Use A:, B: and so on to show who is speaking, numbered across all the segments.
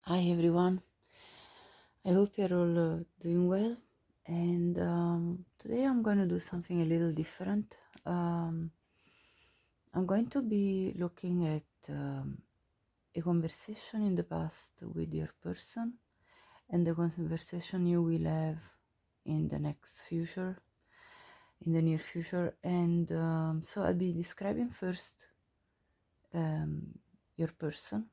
A: Hi everyone, I hope you're all doing well. And today I'm going to do something a little different. I'm going to be looking at a conversation in the past with your person and the conversation you will have in the next future, in the near future. And so I'll be describing first your person.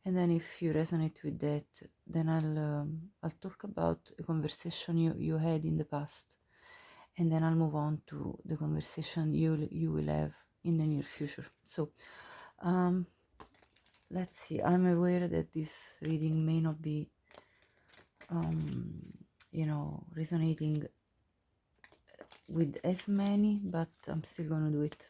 A: And then if you resonate with that, then I'll talk about a conversation you had in the past, and then I'll move on to the conversation you will have in the near future. So let's see. I'm aware that this reading may not be resonating with as many, but I'm still gonna do it.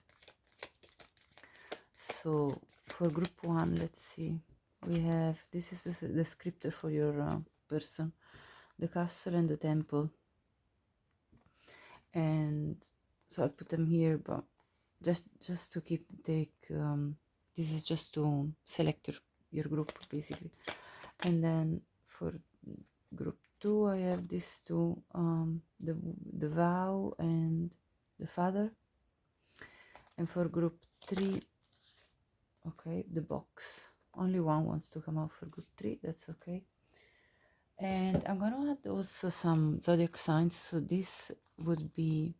A: So for group 1, let's see. We have, this is the descriptor for your person, the castle and the temple. And so I put them here, but just to take this is just to select your group basically. And then for group 2 I have these two, the vow and the father. And for group 3, okay, the box. Only one wants to come out for group 3, that's okay. And I'm gonna add also some zodiac signs. So this would be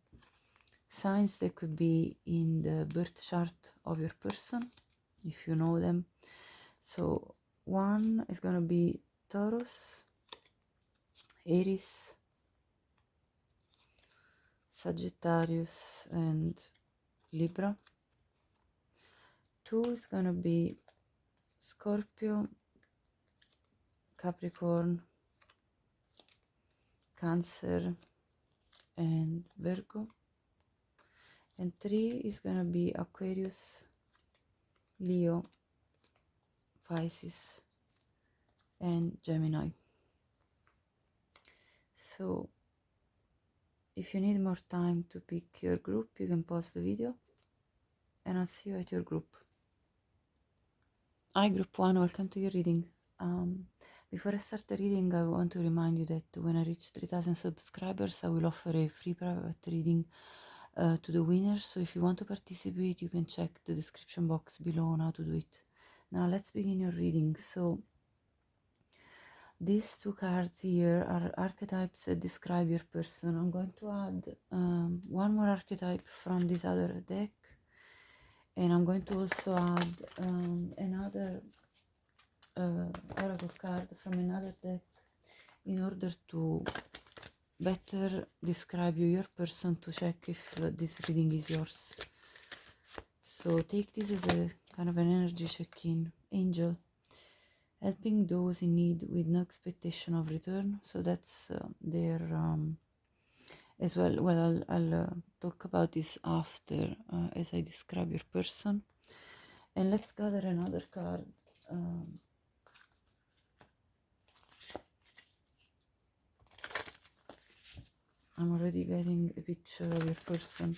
A: signs that could be in the birth chart of your person, if you know them. So one is gonna be Taurus, Aries, Sagittarius, and Libra. 2 is gonna be Scorpio, Capricorn, Cancer, and Virgo. And 3 is gonna be Aquarius, Leo, Pisces, and Gemini. So if you need more time to pick your group, you can pause the video and I'll see you at your group. Hi group 1, welcome to your reading. Before I start the reading, I want to remind you that when I reach 3000 subscribers, I will offer a free private reading to the winners. So if you want to participate, you can check the description box below on how to do it. Now let's begin your reading. So these two cards here are archetypes that describe your person. I'm going to add one more archetype from this other deck, and I'm going to also add another oracle card from another deck in order to better describe you, your person, to check if this reading is yours. So take this as a kind of an energy check-in. Angel, helping those in need with no expectation of return. So that's their as well. Well, I'll talk about this after as I describe your person. And let's gather another card. I'm already getting a picture of your person.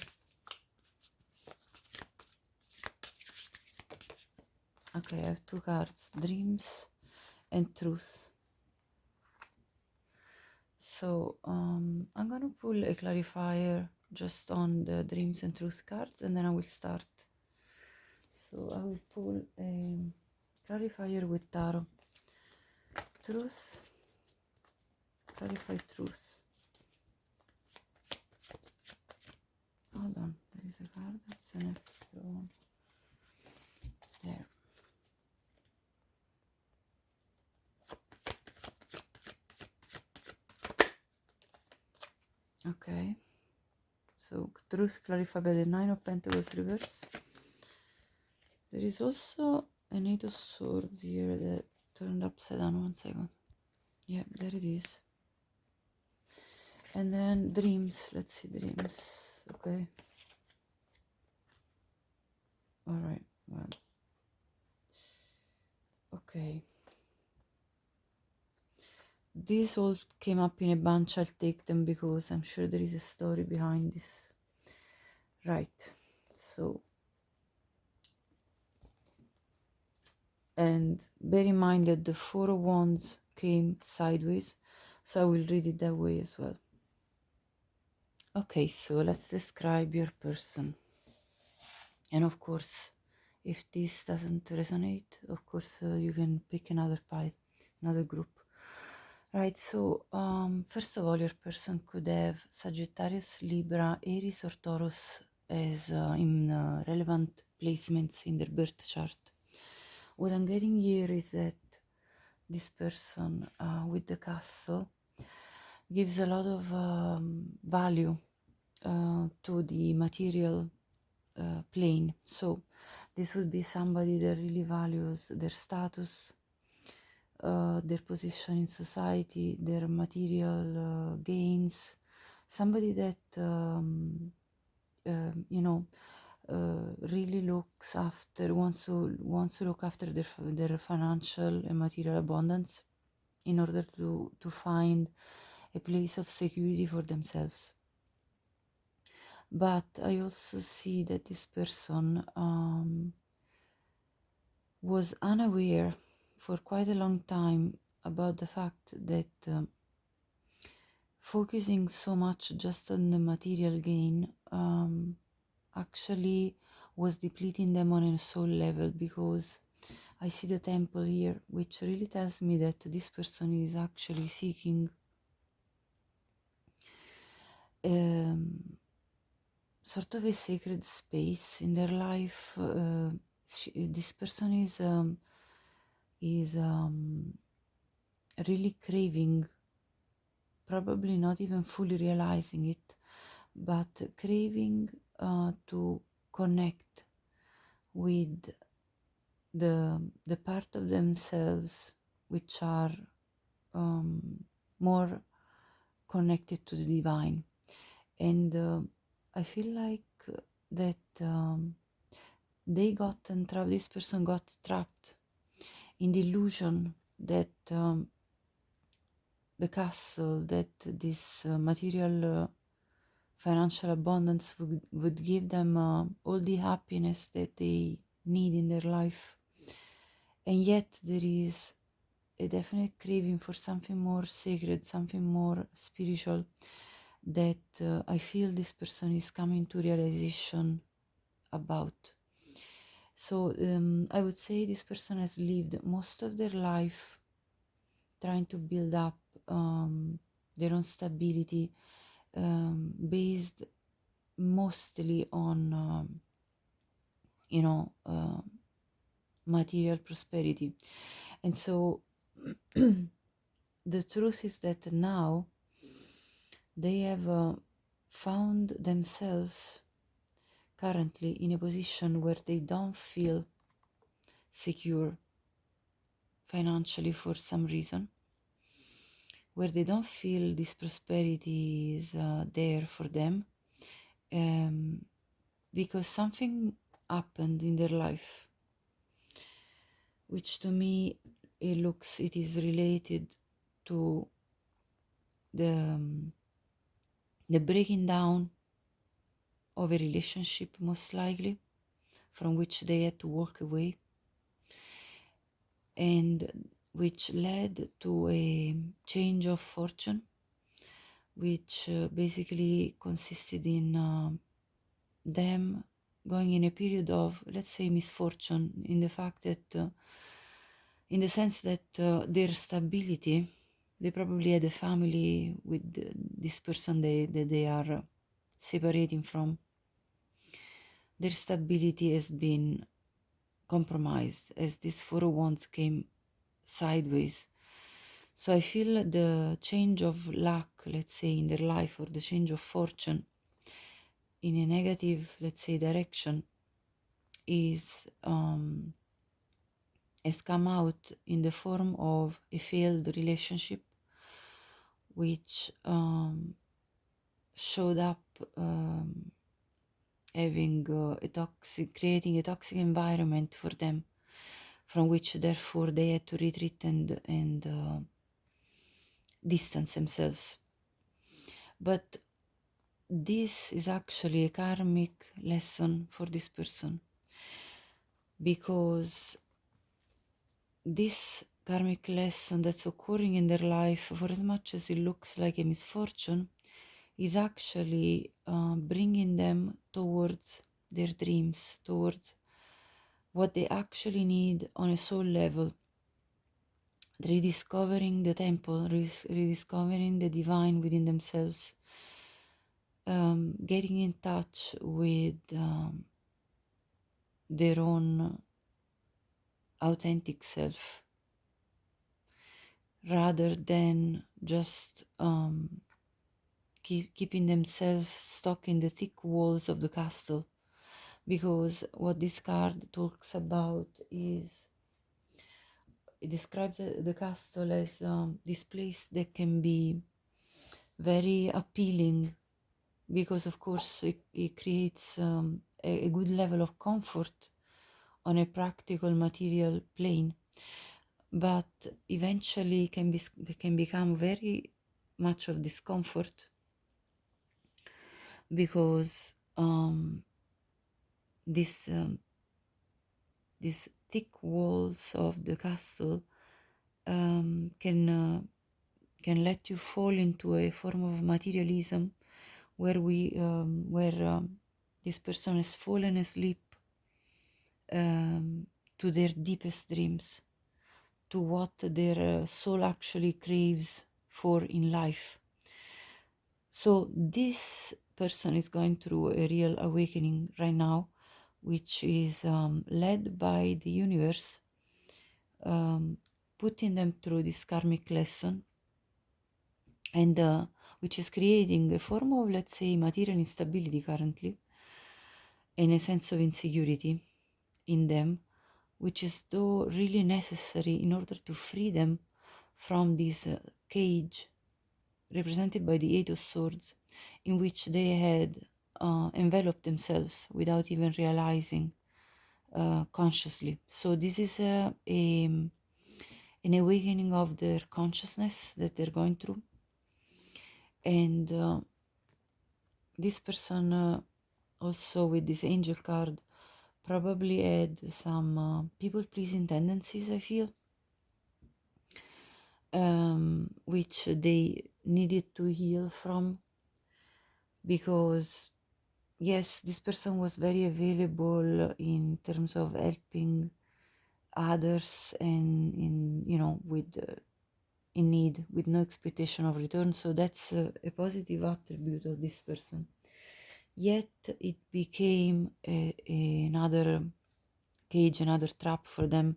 A: Okay, I have two cards, dreams and truth. So I'm gonna pull a clarifier just on the dreams and truth cards, and then I will start. So I will pull a clarifier with tarot. Truth, clarify truth. Hold on, there is a card, that's an extra one. There. Okay, so truth clarified by the 9 of Pentacles reverse. There is also an 8 of Swords here that turned upside down. 1 second. Yeah, there it is. And then dreams. Let's see, dreams. Okay. Alright, well. Okay. These all came up in a bunch. I'll take them because I'm sure there is a story behind this. Right. So And bear in mind that the Four of Wands came sideways, so I will read it that way as well. Okay, so let's describe your person. And of course, if this doesn't resonate, of course, you can pick another pile, another group. Right, so first of all, your person could have Sagittarius, Libra, Aries, or Taurus as in relevant placements in their birth chart. What I'm getting here is that this person with the castle gives a lot of value to the material plane. So this would be somebody that really values their status, their position in society, their material gains, somebody that really looks after, wants to look after their financial and material abundance in order to find a place of security for themselves. But I also see that this person was unaware for quite a long time about the fact that focusing so much just on the material gain actually was depleting them on a soul level, because I see the temple here, which really tells me that this person is actually seeking sort of a sacred space in their life. This person is really craving, probably not even fully realizing it, but craving to connect with the part of themselves which are more connected to the divine. And I feel like that this person got trapped in the illusion that the castle, that this material financial abundance would give them all the happiness that they need in their life. And yet there is a definite craving for something more sacred, something more spiritual, that I feel this person is coming to realization about. So I would say this person has lived most of their life trying to build up their own stability, based mostly on material prosperity. And so the truth is that now they have found themselves currently in a position where they don't feel secure financially for some reason, where they don't feel this prosperity is there for them, because something happened in their life, which to me it is related to the breaking down of a relationship, most likely, from which they had to walk away, and which led to a change of fortune, which basically consisted in them going in a period of, let's say, misfortune, in the fact that in the sense that their stability, they probably had a family with this person that they are separating from. Their stability has been compromised as this Four of Wands came sideways. So I feel the change of luck, let's say, in their life, or the change of fortune in a negative, let's say, direction has come out in the form of a failed relationship, which showed up creating a toxic environment for them, from which therefore they had to retreat and distance themselves. But this is actually a karmic lesson for this person, because this karmic lesson that's occurring in their life, for as much as it looks like a misfortune, is actually bringing them towards their dreams, towards what they actually need on a soul level, rediscovering the temple, rediscovering the divine within themselves, getting in touch with their own authentic self, rather than just keeping themselves stuck in the thick walls of the castle. Because what this card talks about is, it describes the castle as this place that can be very appealing, because of course it creates a good level of comfort on a practical material plane, but eventually can become very much of discomfort, because these thick walls of the castle can let you fall into a form of materialism where this person has fallen asleep to their deepest dreams, to what their soul actually craves for in life. So this person is going through a real awakening right now, which is led by the universe, putting them through this karmic lesson, and which is creating a form of, let's say, material instability currently, and a sense of insecurity in them, which is though really necessary in order to free them from this cage represented by the Eight of Swords, in which they had enveloped themselves without even realizing consciously. So this is an awakening of their consciousness that they're going through. And this person also, with this angel card, probably had some people-pleasing tendencies, I feel, which they needed to heal from, because yes, this person was very available in terms of helping others, and with in need, with no expectation of return. So that's a positive attribute of this person. Yet it became another cage, another trap for them,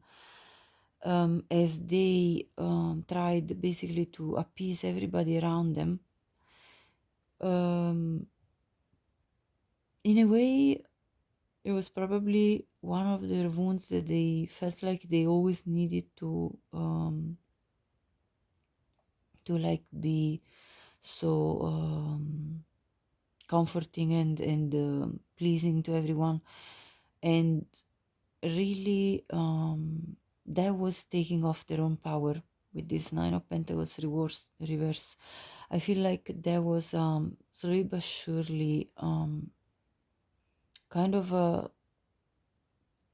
A: as they tried basically to appease everybody around them. In a way, it was probably one of their wounds that they felt like they always needed to like be so comforting and pleasing to everyone, and really that was taking off their own power with this Nine of Pentacles reverse. I feel like there was slowly but surely kind of a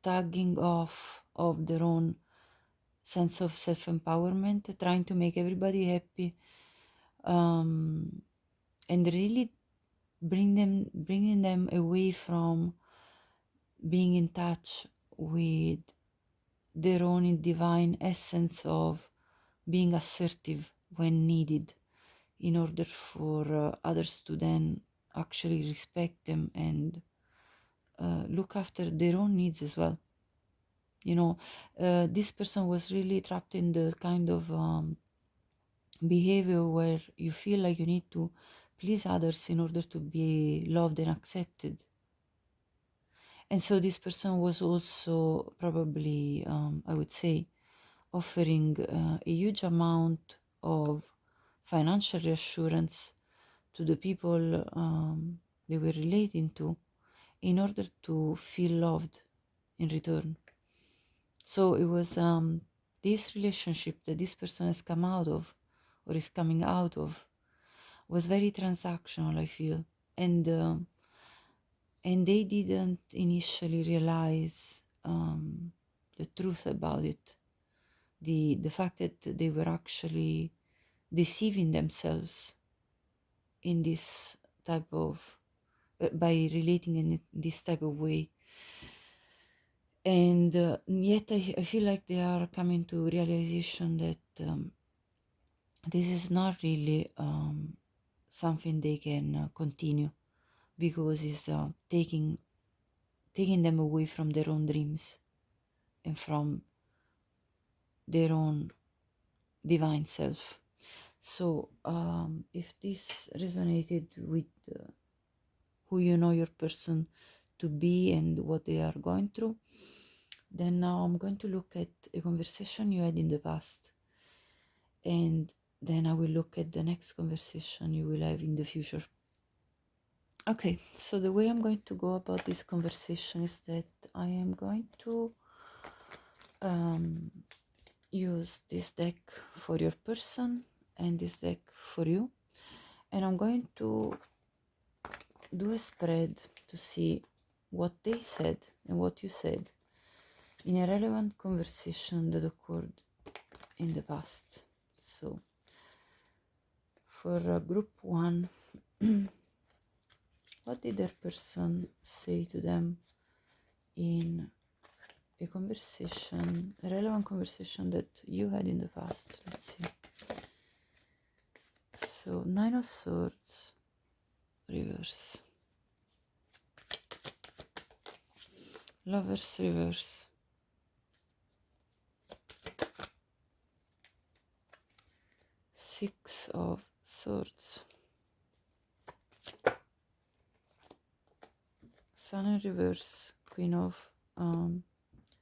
A: tugging off of their own sense of self-empowerment, trying to make everybody happy, and really bringing them away from being in touch with their own divine essence of being assertive when needed, in order for others to then actually respect them and look after their own needs as well. This person was really trapped in the kind of behavior where you feel like you need to please others in order to be loved and accepted. And so this person was also probably, I would say, offering a huge amount of financial reassurance to the people they were relating to, in order to feel loved in return. So it was this relationship that this person has come out of, or is coming out of, was very transactional, I feel. And they didn't initially realize the truth about it. the fact that they were actually deceiving themselves in this type of by relating in this type of way. And yet I feel like they are coming to realization that this is not really something they can continue, because it's taking them away from their own dreams and from their own divine self. So if this resonated with who you know your person to be and what they are going through, then now I'm going to look at a conversation you had in the past, and then I will look at the next conversation you will have in the future. Okay, so the way I'm going to go about this conversation is that I am going to use this deck for your person and this deck for you, and I'm going to do a spread to see what they said and what you said in a relevant conversation that occurred in the past. So for group 1, what did their person say to them in a conversation, a relevant conversation that you had in the past? Let's see. So 9 of Swords, reverse, Lovers, reverse, Six of Swords, Sun in reverse, Queen of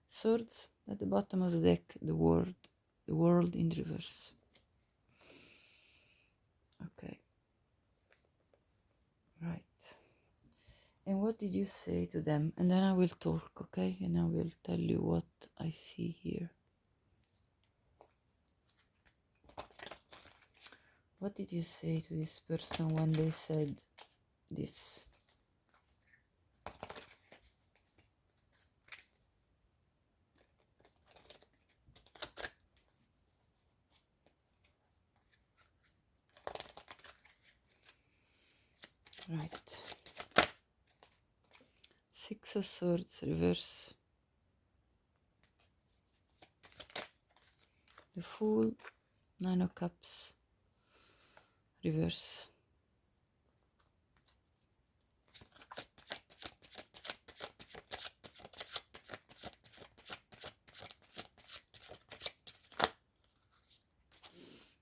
A: Swords. At the bottom of the deck, the world in reverse. Okay, right. And what did you say to them? And then I will talk, okay? And I will tell you what I see here. What did you say to this person when they said this? Right. Six of Swords, reverse. The Fool, Nine of Cups, reverse.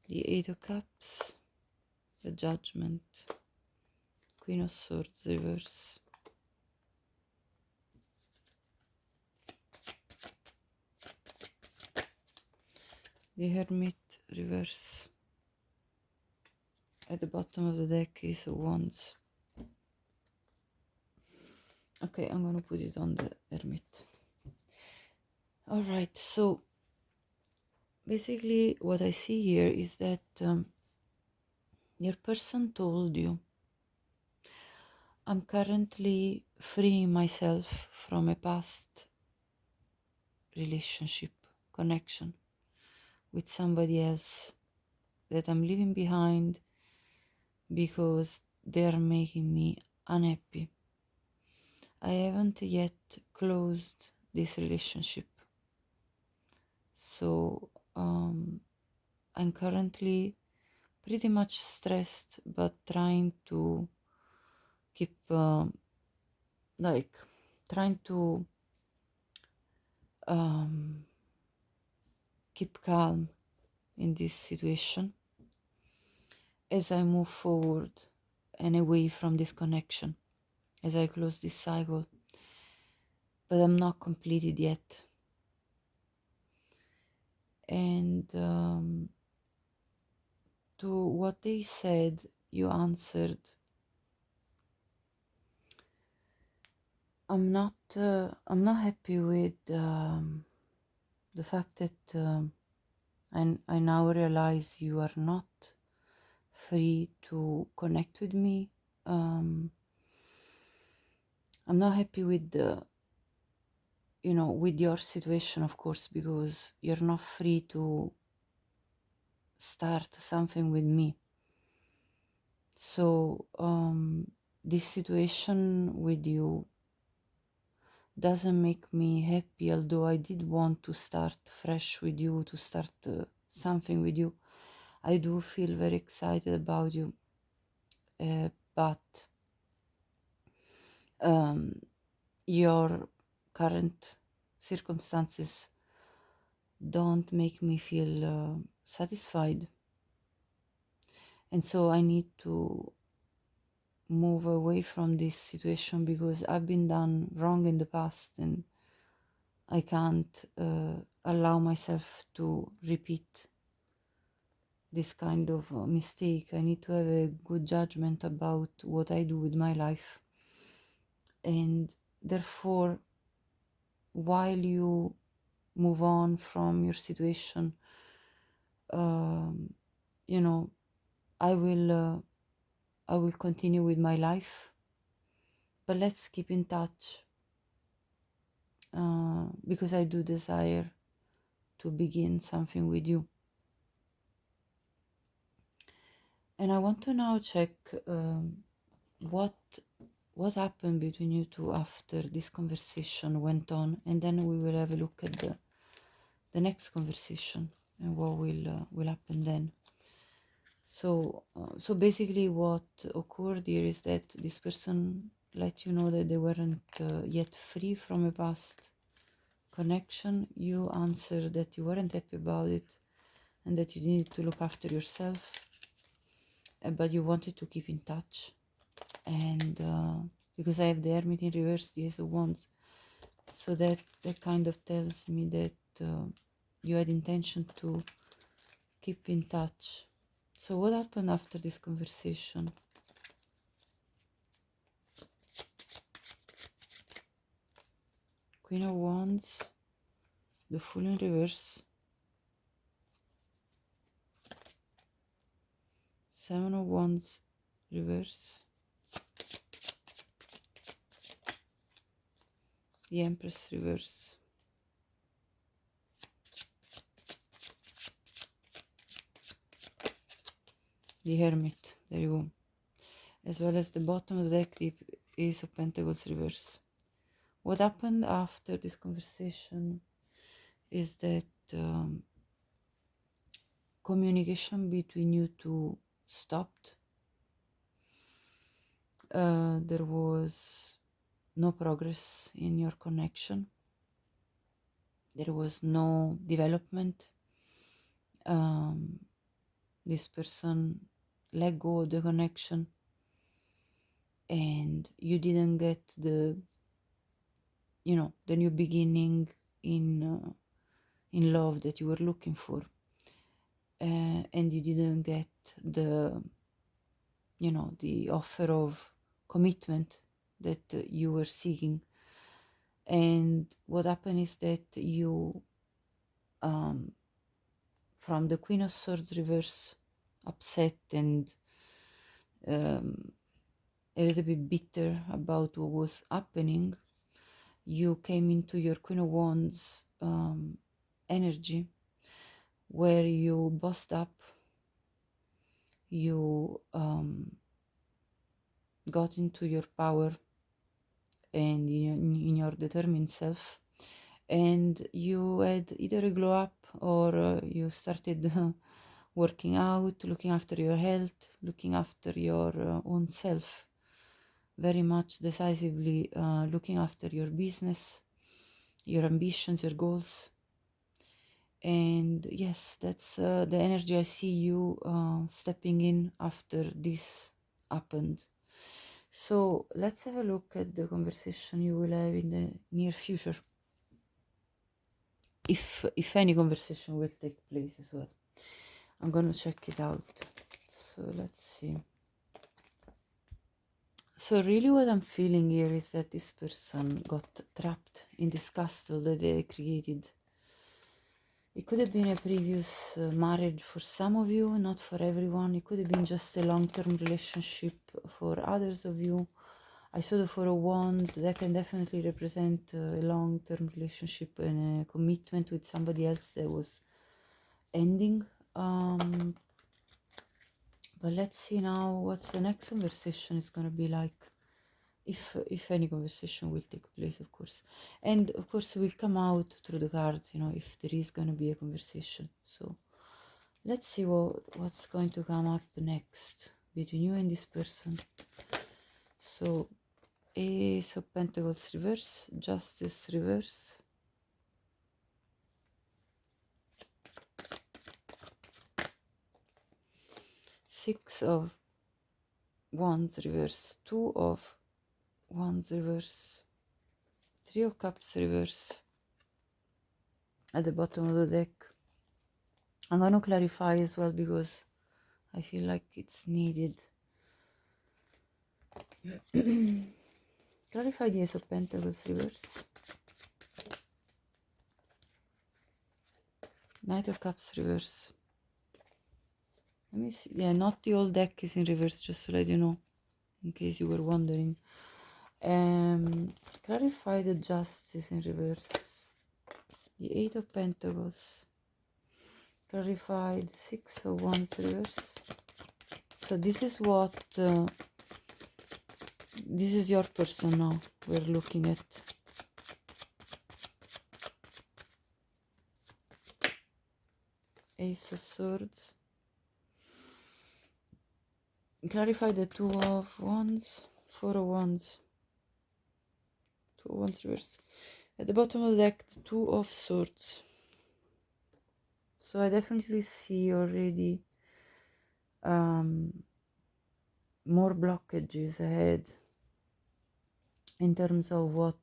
A: The Eight of Cups, the Judgment, Queen of Swords, reverse. The Hermit, reverse. At the bottom of the deck is Wands. Okay, I'm gonna put it on the Hermit. Alright, so basically what I see here is that your person told you, I'm currently freeing myself from a past relationship, connection with somebody else that I'm leaving behind because they're making me unhappy. I haven't yet closed this relationship, so I'm currently pretty much stressed, but trying to keep trying to keep calm in this situation as I move forward and away from this connection, as I close this cycle. But I'm not completed yet. And to what they said, you answered, I'm not happy with the fact that I now realize you are not free to connect with me. I'm not happy with you know, with your situation, of course, because you're not free to start something with me. So this situation with you doesn't make me happy, although I did want to start fresh with you, to start something with you. I do feel very excited about you, but your current circumstances don't make me feel satisfied, and so I need to move away from this situation because I've been done wrong in the past, and I can't allow myself to repeat this kind of mistake. I need to have a good judgment about what I do with my life, and therefore, while you move on from your situation, you know, I will continue with my life, but let's keep in touch, because I do desire to begin something with you. And I want to now check what happened between you two after this conversation went on, and then we will have a look at the next conversation and what will happen then. So basically what occurred here is that this person let you know that they weren't yet free from a past connection. You answered that you weren't happy about it and that you needed to look after yourself, but you wanted to keep in touch. And because I have the Hermit in reverse, the Ace of Wands, so that kind of tells me that you had intention to keep in touch. So what happened after this conversation? Queen of Wands, the Fool in reverse, Seven of Wands reverse, the Empress reverse, the Hermit, there you go, as well as the bottom of the deck, the Ace of Pentacles reverse. What happened after this conversation is that communication between you two stopped. There was no progress in your connection. There was no development. This person let go of the connection, and you didn't get the new beginning in love that you were looking for, and you didn't get the offer of commitment that you were seeking. And what happened is that you from the Queen of Swords reverse, upset and a little bit bitter about what was happening, you came into your Queen of Wands energy, where you bossed up, you got into your power and in your determined self, and you had either a glow up or you started working out, looking after your health, looking after your own self, very much decisively looking after your business, your ambitions, your goals. And yes, that's the energy I see you stepping in after this happened. So let's have a look at the conversation you will have in the near future, if any conversation will take place as well. I'm gonna check it out. So let's see. So really what I'm feeling here is that this person got trapped in this castle that they created. It could have been a previous marriage for some of you, not for everyone. It could have been just a long-term relationship for others of you. I saw the Four of Wands. That can definitely represent a long-term relationship and a commitment with somebody else that was ending. But let's see now what's the next conversation is going to be like, if any conversation will take place, of course. And of course will come out through the cards, you know, if there is going to be a conversation. So let's see what's going to come up next between you and this person. So Ace of Pentacles reverse, Justice reverse, Six of Wands reverse, Two of Wands reverse, Three of Cups reverse at the bottom of the deck. I'm going to clarify as well because I feel like it's needed. Clarify the Ace of Pentacles reverse, Knight of Cups reverse. Let me see. Yeah, not the whole deck is in reverse, just to let you know, in case you were wondering. Clarify the Justice in reverse, the Eight of Pentacles. Clarify the Six of Wands reverse. So this is what this is your person now we're looking at. Ace of Swords. Clarify the Two of Wands, Four of Wands, Two of Wands reverse. At the bottom of the deck, the Two of Swords. So I definitely see already more blockages ahead in terms of what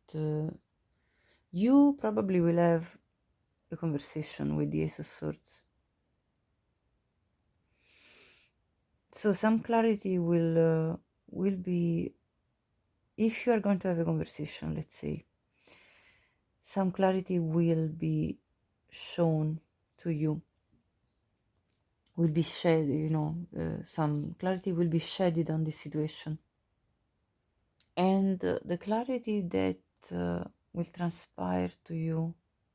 A: you probably will have a conversation with the Ace of Swords. So some clarity will be, if you are going to have a conversation, let's say, some clarity will be shown to you, will be shed, you know, some clarity will be shedded on this situation. And the clarity that will transpire to you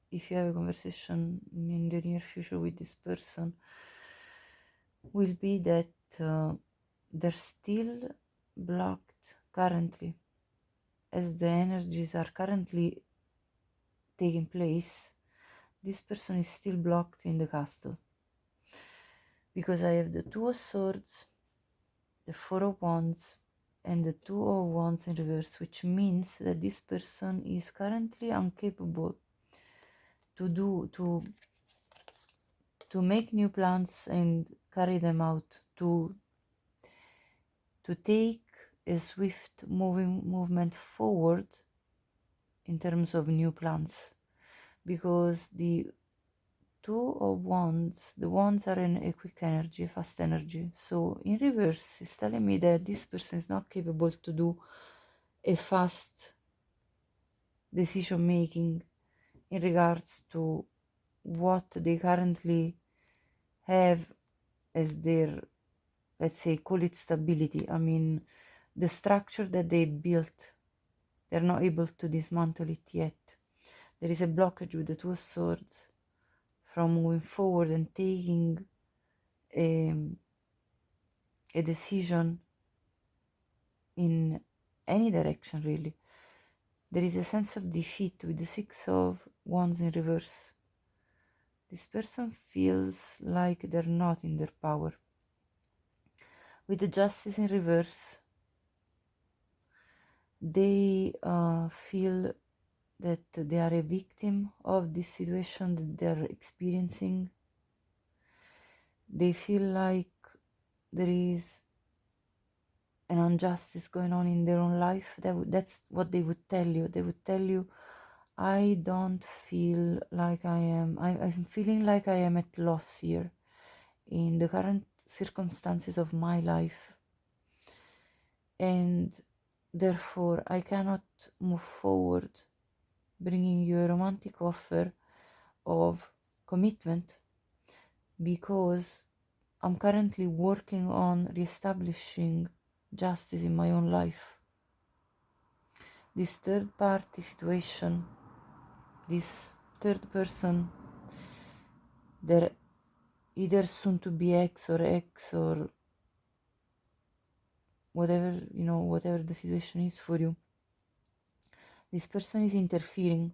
A: if you have a conversation in the near future with this person will be that they're still blocked currently, as the energies are currently taking place. This person is still blocked in the castle, because I have the Two of Swords, the Four of Wands, and the Two of Wands in reverse, which means that this person is currently incapable to make new plans and carry them out, to take a swift movement forward in terms of new plans, because the Two of Wands, the wands are in a quick energy, a fast energy. So in reverse, it's telling me that this person is not capable to do a fast decision making in regards to what they currently have as their, let's say, call it stability. I mean, the structure that they built, they're not able to dismantle it yet. There is a blockage with the Two of Swords from moving forward and taking a decision in any direction, really. There is a sense of defeat with the Six of Wands in reverse. This person feels like they're not in their power. With the Justice in reverse, they feel that they are a victim of this situation that they're experiencing. They feel like there is an injustice going on in their own life. That's what they would tell you. They would tell you, I don't feel like I'm feeling like I am at loss here in the current circumstances of my life, and therefore I cannot move forward bringing you a romantic offer of commitment, because I'm currently working on reestablishing justice in my own life. this third party situation, this third person, they're either soon to be ex or whatever, you know, whatever the situation is for you. This person is interfering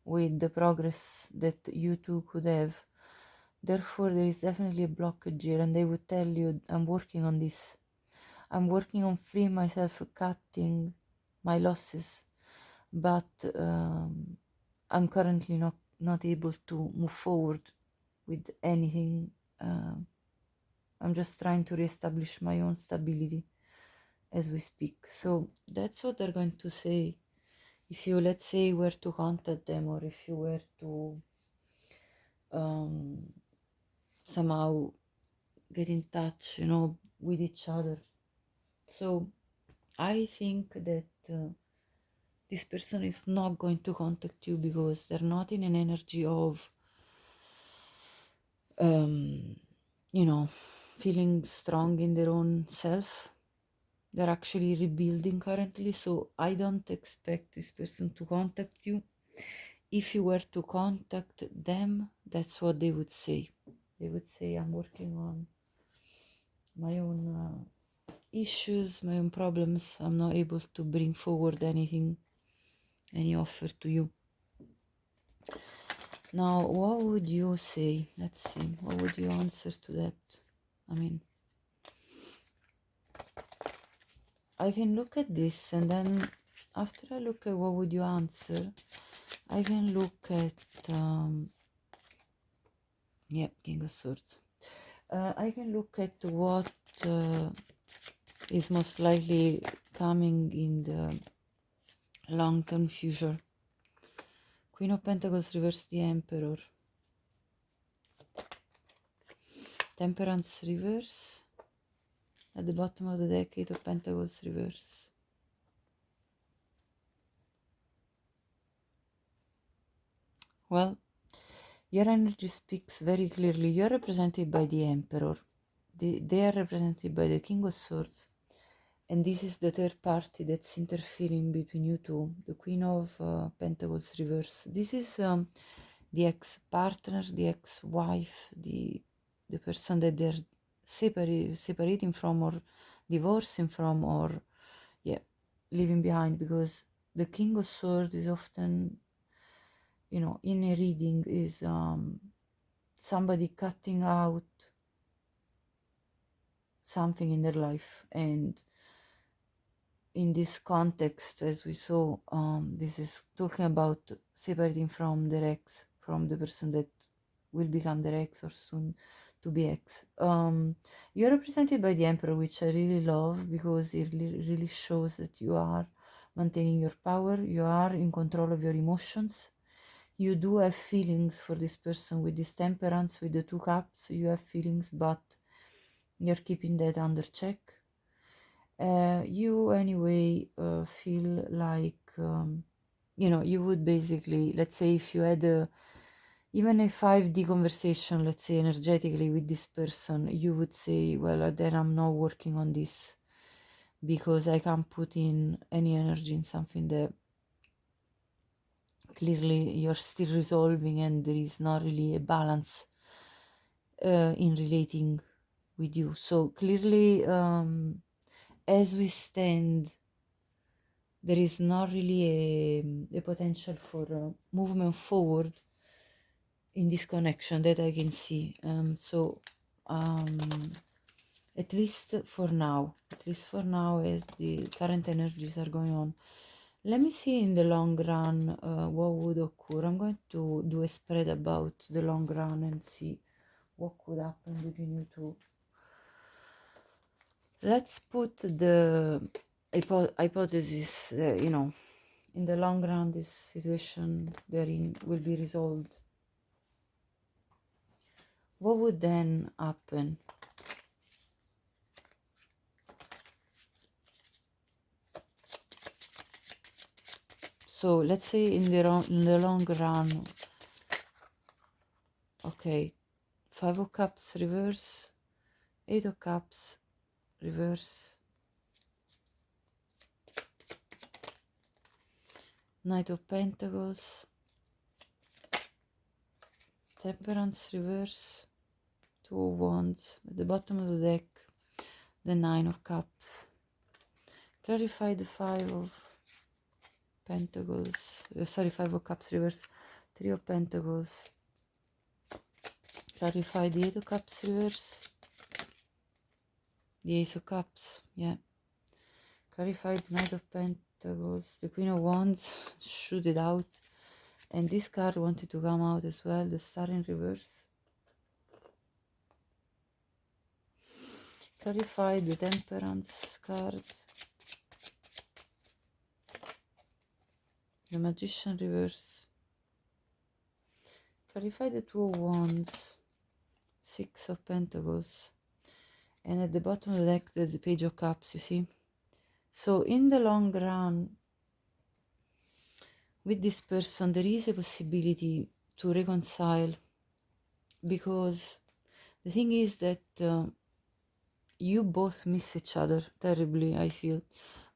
A: with the progress that you two could have. Therefore, there is definitely a blockage here, and they would tell you, I'm working on this. I'm working on freeing myself, cutting my losses, but I'm currently not able to move forward with anything. I'm just trying to reestablish my own stability as we speak. So that's what they're going to say. If you, let's say, were to contact them, or if you were to somehow get in touch, you know, with each other. So I think that this person is not going to contact you because they're not in an energy of you know, feeling strong in their own self. They're actually rebuilding currently, so I don't expect this person to contact you. If you were to contact them, that's what they would say. They would say, I'm working on my own issues, my own problems. I'm not able to bring forward anything, any offer to you. Now, what would you say? Let's see. What would you answer to that? I mean, I can look at this, and then after I look at what would you answer, I can look at yeah, King of Swords. I can look at what is most likely coming in the long-term future. Queen of Pentacles reverse, the Emperor. Temperance reverse. At the bottom of the deck, Eight of Pentacles reverse. Well, your energy speaks very clearly. You're represented by the Emperor. They are represented by the King of Swords. And this is the third party that's interfering between you two. The Queen of Pentacles reverse. This is the ex-partner, the ex-wife, the person that they're separating from, or divorcing from, or yeah, leaving behind, because the King of Swords is often, you know, in a reading is somebody cutting out something in their life. And in this context, as we saw, this is talking about separating from their ex, from the person that will become their ex or soon to be ex. You're represented by the Emperor, which I really love, because it really shows that you are maintaining your power, you are in control of your emotions. You do have feelings for this person. With this Temperance, with the Two Cups, you have feelings, but you're keeping that under check. You anyway feel like you know, you would basically, let's say, if you had even a 5D conversation, let's say energetically, with this person, you would say, well, then I'm not working on this because I can't put in any energy in something that clearly you're still resolving, and there is not really a balance in relating with you. So clearly, as we stand, there is not really a potential for movement forward in this connection that I can see. So at least for now, as the current energies are going on, let me see in the long run what would occur. I'm going to do a spread about the long run and see what could happen between you two. Let's put the hypothesis that, you know, in the long run this situation therein will be resolved. What would then happen? So let's say in the long run, okay, Five of Cups reverse, Eight of Cups reverse, Knight of Pentacles, Temperance reverse, Two of Wands. At the bottom of the deck, the Nine of Cups. Clarify the Five of Pentacles, sorry, Five of Cups reverse, Three of Pentacles. Clarify the Eight of Cups reverse, the Ace of Cups, yeah. Clarify the Knight of Pentacles, the Queen of Wands, shoot it out. And this card wanted to come out as well, the Star in reverse. Clarify the Temperance card, the Magician reverse. Clarify the Two of Wands, Six of Pentacles. And at the bottom of the deck, the Page of Cups, you see. So in the long run, with this person, there is a possibility to reconcile, because the thing is that you both miss each other terribly, I feel.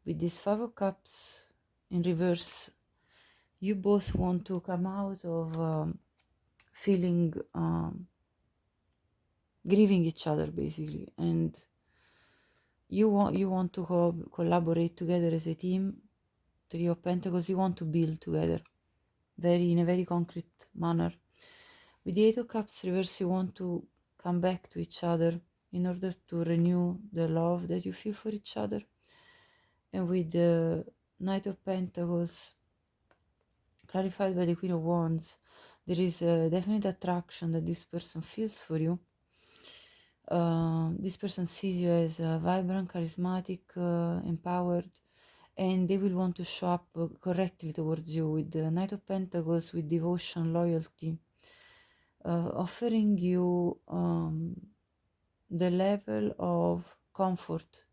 A: With this Five of Cups in reverse, you both want to come out of feeling, grieving each other, basically, and you want to collaborate together as a team. Three of Pentacles, you want to build together, in a very concrete manner. With the Eight of Cups reverse, you want to come back to each other in order to renew the love that you feel for each other. And with the Knight of Pentacles, clarified by the Queen of Wands, there is a definite attraction that this person feels for you. This person sees you as vibrant, charismatic, empowered, and they will want to show up correctly towards you with the Knight of Pentacles, with devotion, loyalty, offering you the level of comfort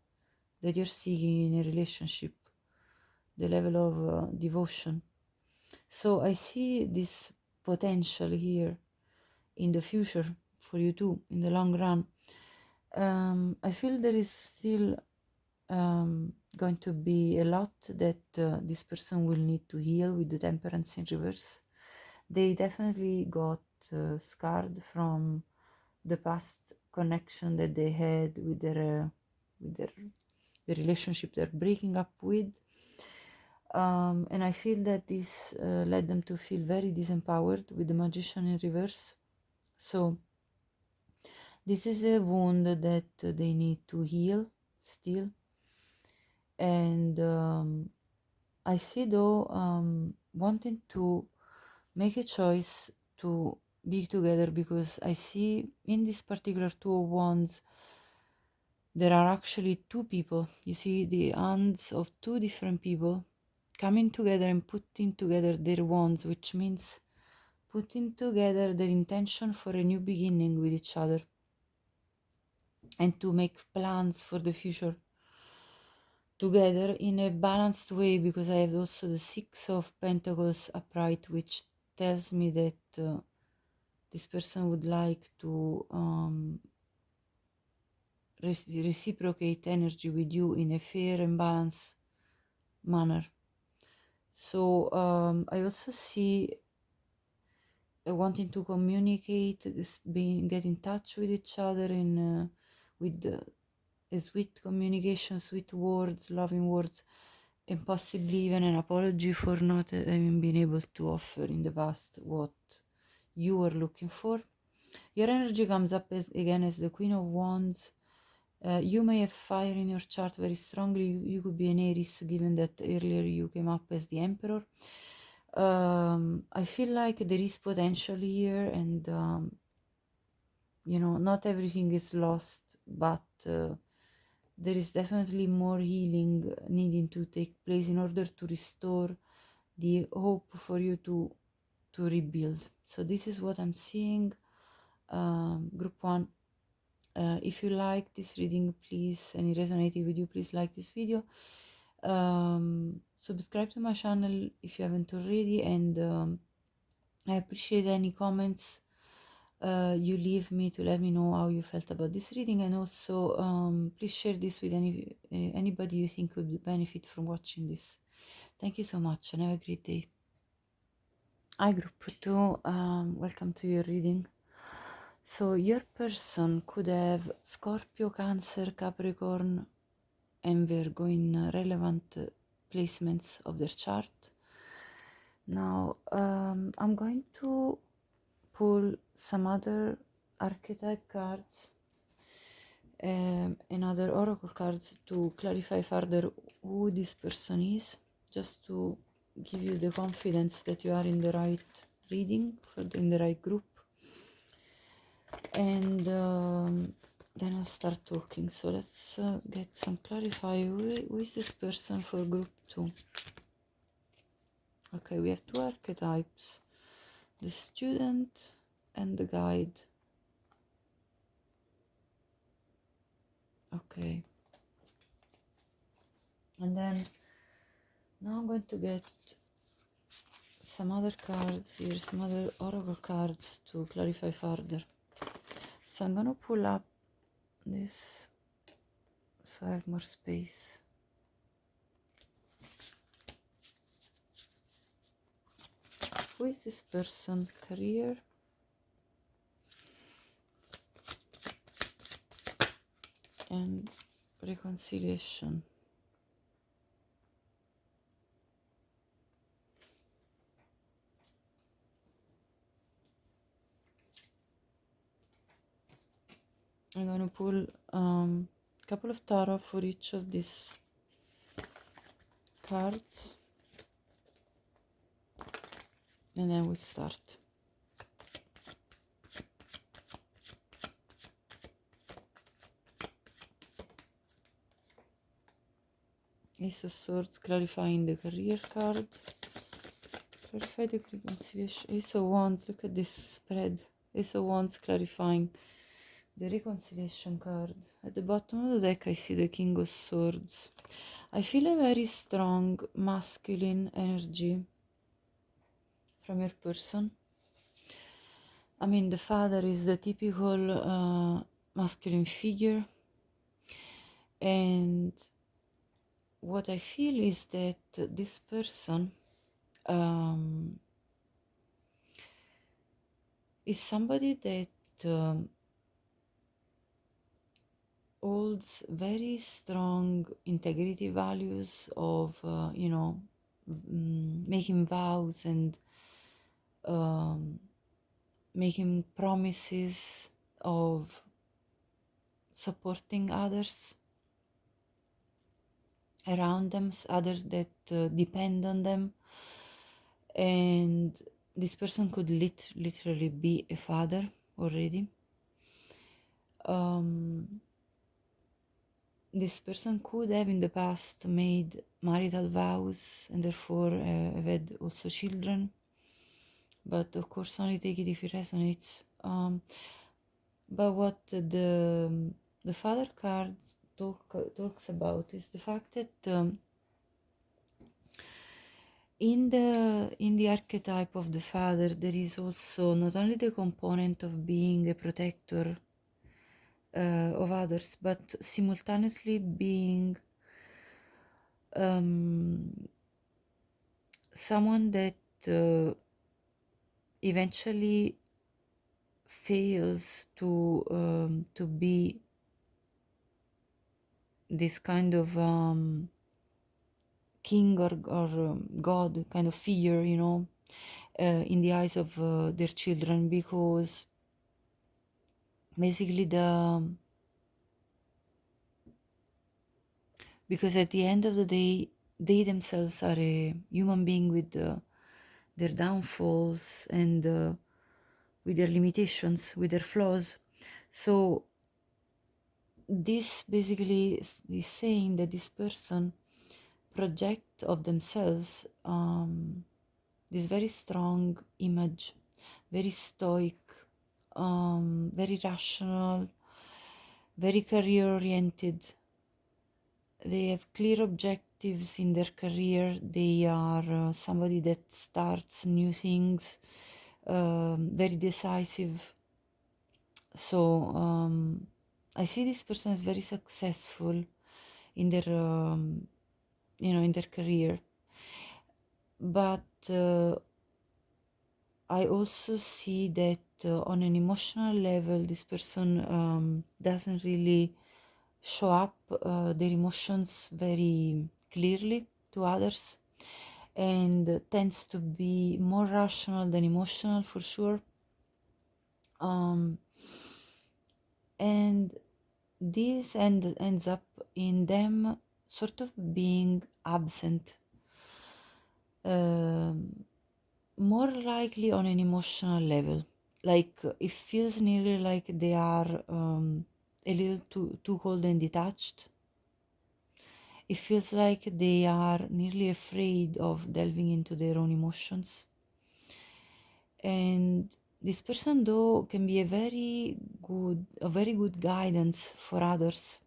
A: that you're seeking in a relationship, the level of devotion. So I see this potential here in the future for you too, in the long run. I feel there is still going to be a lot that this person will need to heal with the Temperance in reverse. They definitely got scarred from the past connection that they had with the relationship they're breaking up with. And I feel that this led them to feel very disempowered with the Magician in reverse. So this is a wound that they need to heal still. And I see, though, wanting to make a choice to be together, because I see in this particular Two of Wands, there are actually two people. You see the hands of two different people coming together and putting together their wands, which means putting together their intention for a new beginning with each other and to make plans for the future together in a balanced way, because I have also the Six of Pentacles upright, which tells me that this person would like to reciprocate energy with you in a fair and balanced manner. So I also see wanting to communicate, get in touch with each other in with a sweet communication, sweet words, loving words, and possibly even an apology for not having been able to offer in the past what you were looking for. Your energy comes up again as the Queen of Wands. You may have fire in your chart very strongly. You could be an Aries, given that earlier you came up as the Emperor. I feel like there is potential here, and you know, not everything is lost, but there is definitely more healing needing to take place in order to restore the hope for you to rebuild. So this is what I'm seeing. Group 1, if you like this reading, please, and it resonated with you, please like this video. Subscribe to my channel if you haven't already, and I appreciate any comments you leave me to let me know how you felt about this reading. And also please share this with anybody you think could benefit from watching this. Thank you so much and have a great day. Hi group 2, welcome to your reading. So your person could have Scorpio, Cancer, Capricorn and Virgo in relevant placements of their chart. Now I'm going to pull some other archetype cards and other oracle cards to clarify further who this person is, just to give you the confidence that you are in the right reading, in the right group. And then I'll start talking. So let's get some clarify. Who is this person for group 2? Okay, we have two archetypes, the student and the guide. Okay, and then now I'm going to get some other cards here, some other oracle cards to clarify further. So I'm gonna pull up this so I have more space. Who is this person? Career, and reconciliation. I'm gonna pull a couple of tarot for each of these cards, and then we'll start. Ace of Swords, clarifying the career card. Clarify the reconciliation. Ace of Wands, look at this spread. Ace of Wands, clarifying the reconciliation card. At the bottom of the deck, I see the King of Swords. I feel a very strong masculine energy from your person. I mean, the father is the typical masculine figure, and what I feel is that this person is somebody that holds very strong integrity values of, you know, making vows and making promises of supporting others around them, others that depend on them. And this person could literally be a father already. This person could have in the past made marital vows and therefore have had also children, but of course only take it if it resonates. But what the father card talks about is the fact that in the archetype of the father there is also not only the component of being a protector of others, but simultaneously being someone that eventually fails to be this kind of king or god kind of figure, you know, in the eyes of their children, because basically because at the end of the day they themselves are a human being with their downfalls and with their limitations, with their flaws. So this basically is saying that this person project of themselves this very strong image, very stoic, very rational, very career oriented. They have clear objectives in their career. They are somebody that starts new things, very decisive. So I see this person as very successful in their, you know, in their career. but I also see that on an emotional level, this person doesn't really show up their emotions very clearly to others, and tends to be more rational than emotional for sure. Um, and this ends up in them sort of being absent, um, more likely on an emotional level. Like it feels nearly like they are a little too cold and detached. It feels like they are nearly afraid of delving into their own emotions. And this person, though, can be a very good guidance for others.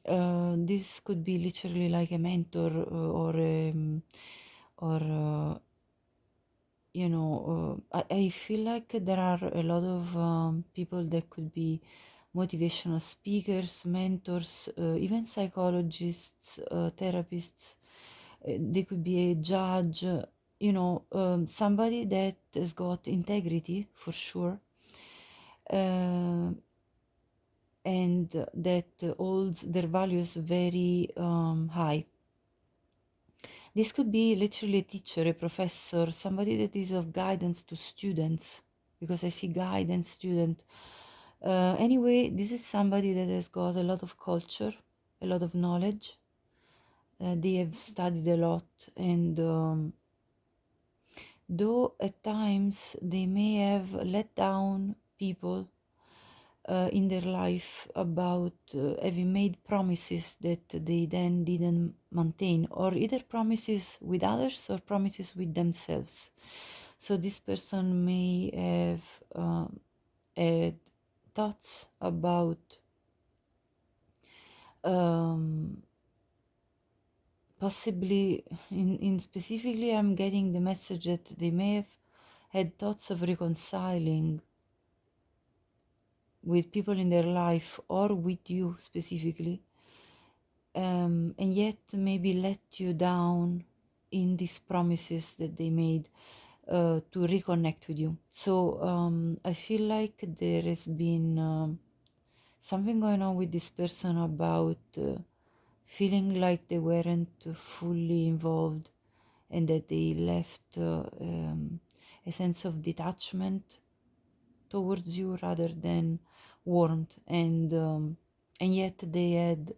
A: This could be literally like a mentor or you know, I feel like there are a lot of people that could be motivational speakers, mentors, even psychologists, therapists. They could be a judge, you know, somebody that has got integrity for sure, uh, and that holds their values very high. This could be literally a teacher, a professor, somebody that is of guidance to students, because I see guidance student. Anyway, this is somebody that has got a lot of culture, a lot of knowledge. They have studied a lot, and though at times they may have let down people in their life about having made promises that they then didn't maintain, or either promises with others or promises with themselves. So this person may have had thoughts about um, possibly in specifically I'm getting the message that they may have had thoughts of reconciling with people in their life or with you specifically, and yet maybe let you down in these promises that they made to reconnect with you. So I feel like there has been something going on with this person about feeling like they weren't fully involved, and that they left a sense of detachment towards you rather than warmth, and yet they had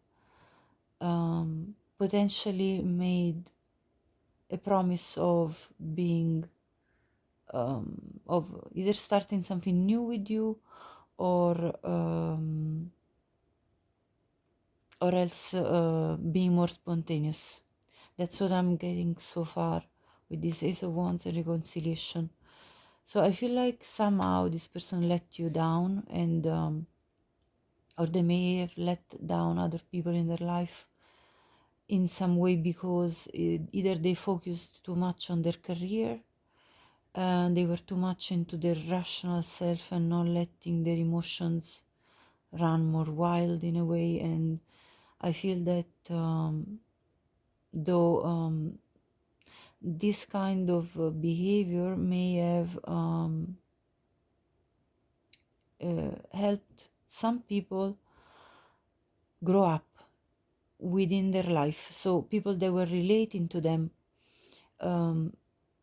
A: potentially made a promise of being of either starting something new with you, or or else being more spontaneous. That's what I'm getting so far with this Ace of Wands and reconciliation. So I feel like somehow this person let you down, and or they may have let down other people in their life in some way, because either they focused too much on their career, and they were too much into their rational self and not letting their emotions run more wild in a way. And I feel that though this kind of behavior may have helped some people grow up within their life, so people that were relating to them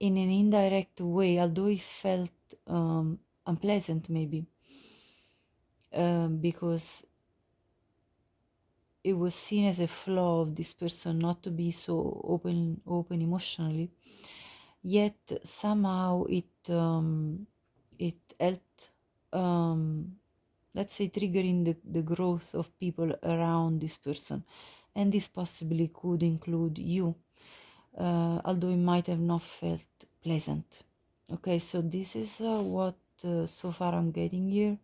A: in an indirect way, although it felt unpleasant maybe, because it was seen as a flaw of this person not to be so open emotionally. Yet somehow it helped, let's say, triggering the growth of people around this person, and this possibly could include you, although it might have not felt pleasant. Okay, so this is what so far I'm getting here.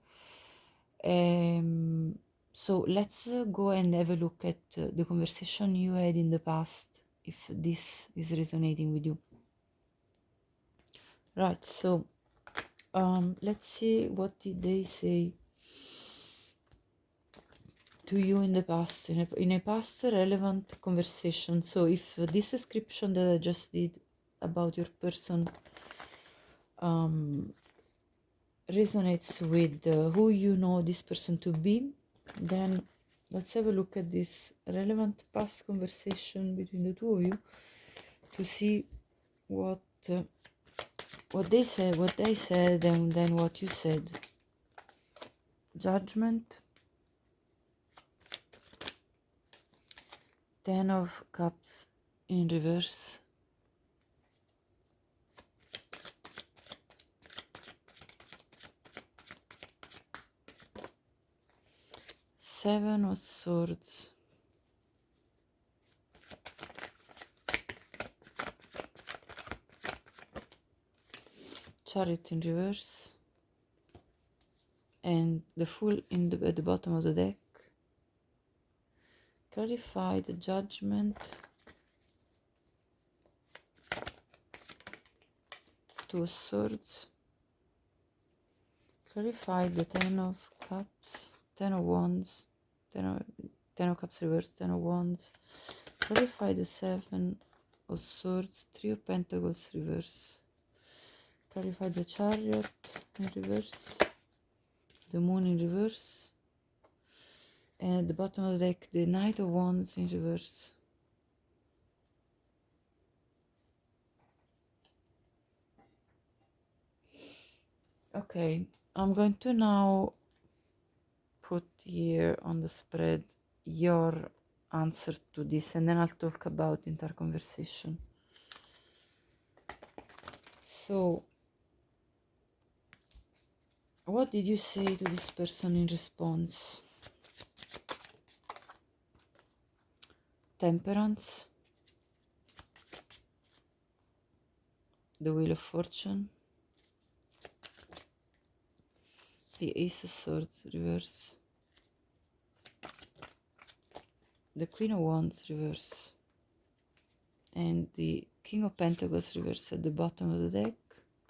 A: So let's go and have a look at the conversation you had in the past, if this is resonating with you. Right, so let's see what did they say to you in the past, in a past relevant conversation. So if this description that I just did about your person resonates with who you know this person to be, then let's have a look at this relevant past conversation between the two of you to see what they said, and then what you said. Judgment, 10 of Cups in reverse, Seven of Swords, Chariot in reverse, and the Fool at the bottom of the deck. Clarify the Judgment, Two of Swords. Clarify the 10 of Cups, 10 of Wands, 10 of Cups reverse, 10 of Wands. Clarify the 7 of Swords, 3 of Pentacles reverse. Clarify the Chariot in reverse, the Moon in reverse, and at the bottom of the deck, the Knight of Wands in reverse. Okay, I'm going to now put here on the spread your answer to this, and then I'll talk about entire conversation. So, what did you say to this person in response? Temperance, the Wheel of Fortune, the Ace of Swords reverse, the Queen of Wands reverse, and the King of Pentacles reverse at the bottom of the deck.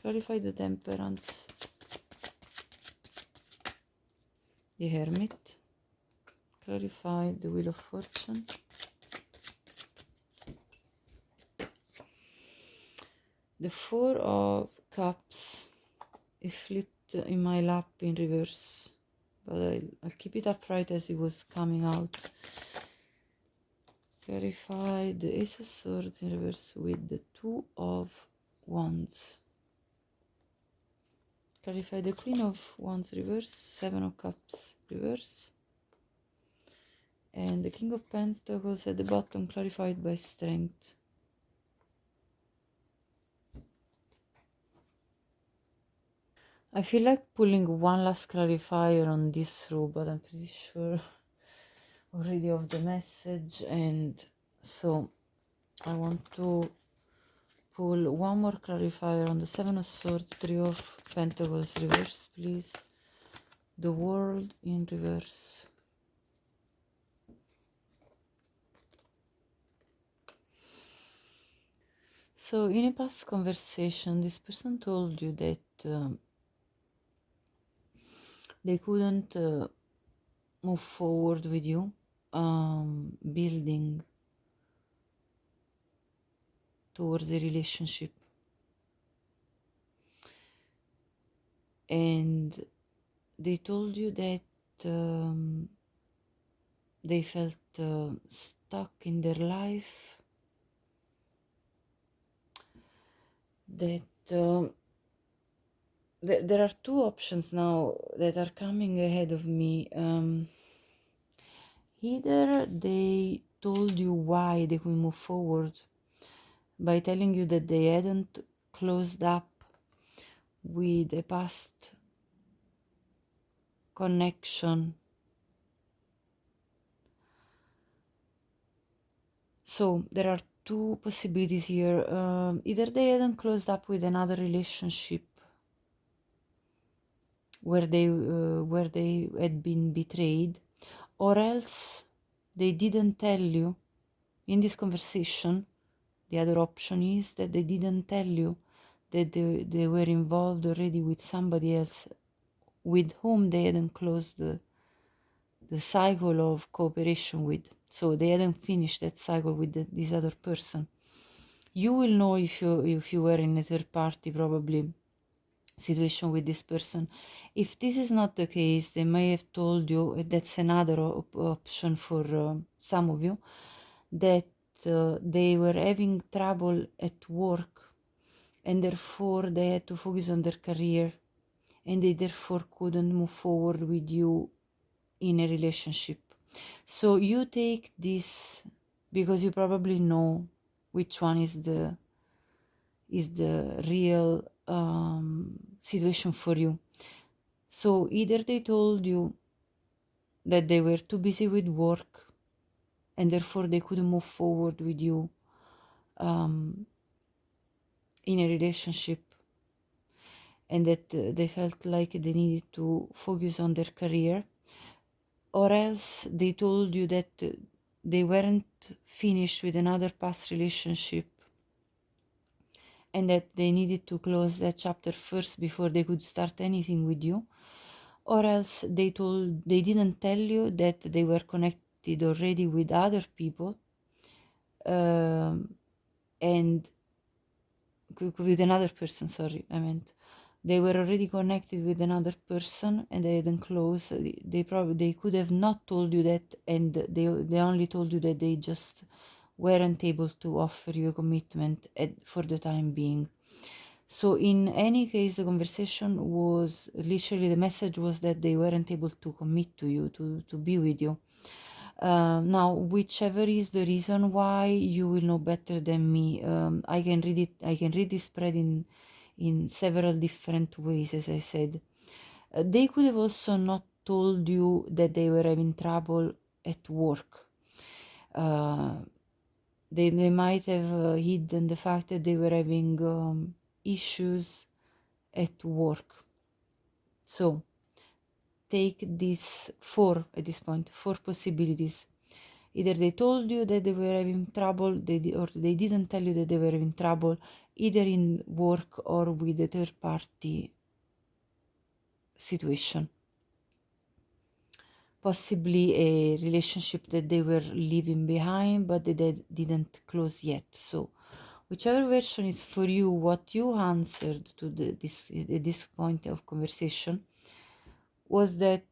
A: Clarify the Temperance, the Hermit. Clarify the Wheel of Fortune, the Four of Cups. It flipped in my lap in reverse, but I'll keep it upright as it was coming out. Clarify the Ace of Swords in reverse with the Two of Wands. Clarify the Queen of Wands reverse, Seven of Cups reverse, and the King of Pentacles at the bottom, clarified by Strength. I feel like pulling one last clarifier on this row, but I'm pretty sure already of the message, and so I want to pull one more clarifier on the Seven of Swords, Three of Pentacles reverse, please. The World in reverse. So in a past conversation, this person told you that they couldn't move forward with you, building towards a relationship, and they told you that they felt stuck in their life, that there are two options now that are coming ahead of me. Either they told you why they could move forward by telling you that they hadn't closed up with a past connection. So there are two possibilities here. Either they hadn't closed up with another relationship where they had been betrayed, or else they didn't tell you in this conversation. The other option is that they didn't tell you that they were involved already with somebody else with whom they hadn't closed the cycle of cooperation with. So they hadn't finished that cycle with this other person. You will know if you were in a third party probably situation with this person. If this is not the case, they may have told you, that's another option for some of you, that they were having trouble at work and therefore they had to focus on their career and they therefore couldn't move forward with you in a relationship. So you take this because you probably know which one is the real situation for you. So either they told you that they were too busy with work and therefore they couldn't move forward with you in a relationship, and that they felt like they needed to focus on their career, or else they told you that they weren't finished with another past relationship and that they needed to close that chapter first before they could start anything with you, or else they didn't tell you that they were connected already with other people and with another person, sorry, I meant they were already connected with another person and they hadn't closed. They could have not told you that, and they only told you that they just weren't able to offer you a commitment for the time being. So in any case, the conversation was literally, the message was that they weren't able to commit to you, to be with you. Now, whichever is the reason why, you will know better than me. I can read this spread in several different ways, as I said. They could have also not told you that they were having trouble at work. They might have hidden the fact that they were having issues at work. So take these four possibilities. Either they told you that they were having trouble, or they didn't tell you that they were having trouble, either in work or with a third party situation. Possibly a relationship that they were leaving behind, but they didn't close yet. So whichever version is for you, what you answered to this point of conversation was that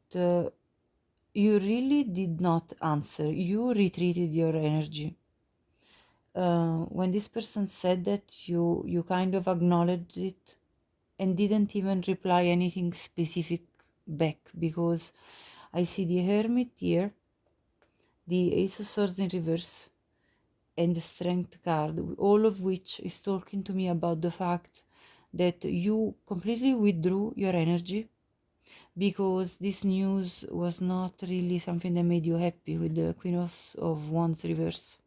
A: you really did not answer. You retreated your energy. When this person said that, you kind of acknowledged it and didn't even reply anything specific back, because I see the Hermit here, the Ace of Swords in reverse, and the Strength card, all of which is talking to me about the fact that you completely withdrew your energy because this news was not really something that made you happy. With the Queen of Wands reverse,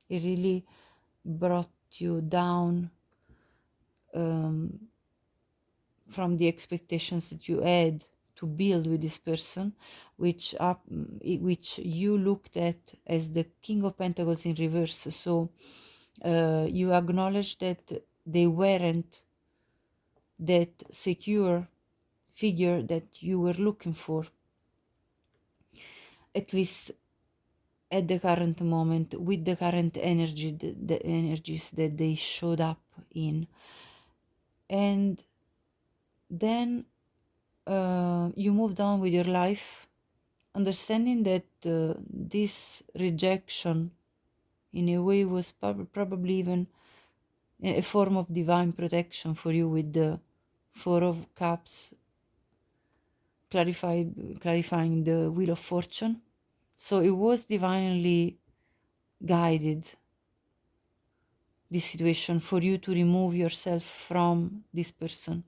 A: it really brought you down from the expectations that you had to build with this person, which you looked at as the King of Pentacles in reverse. So you acknowledge that they weren't that secure figure that you were looking for, at least at the current moment, with the current energy, the energies that they showed up in. And then you moved on with your life, understanding that this rejection in a way was probably even a form of divine protection for you, with the Four of Cups clarifying the Wheel of Fortune. So it was divinely guided, this situation, for you to remove yourself from this person.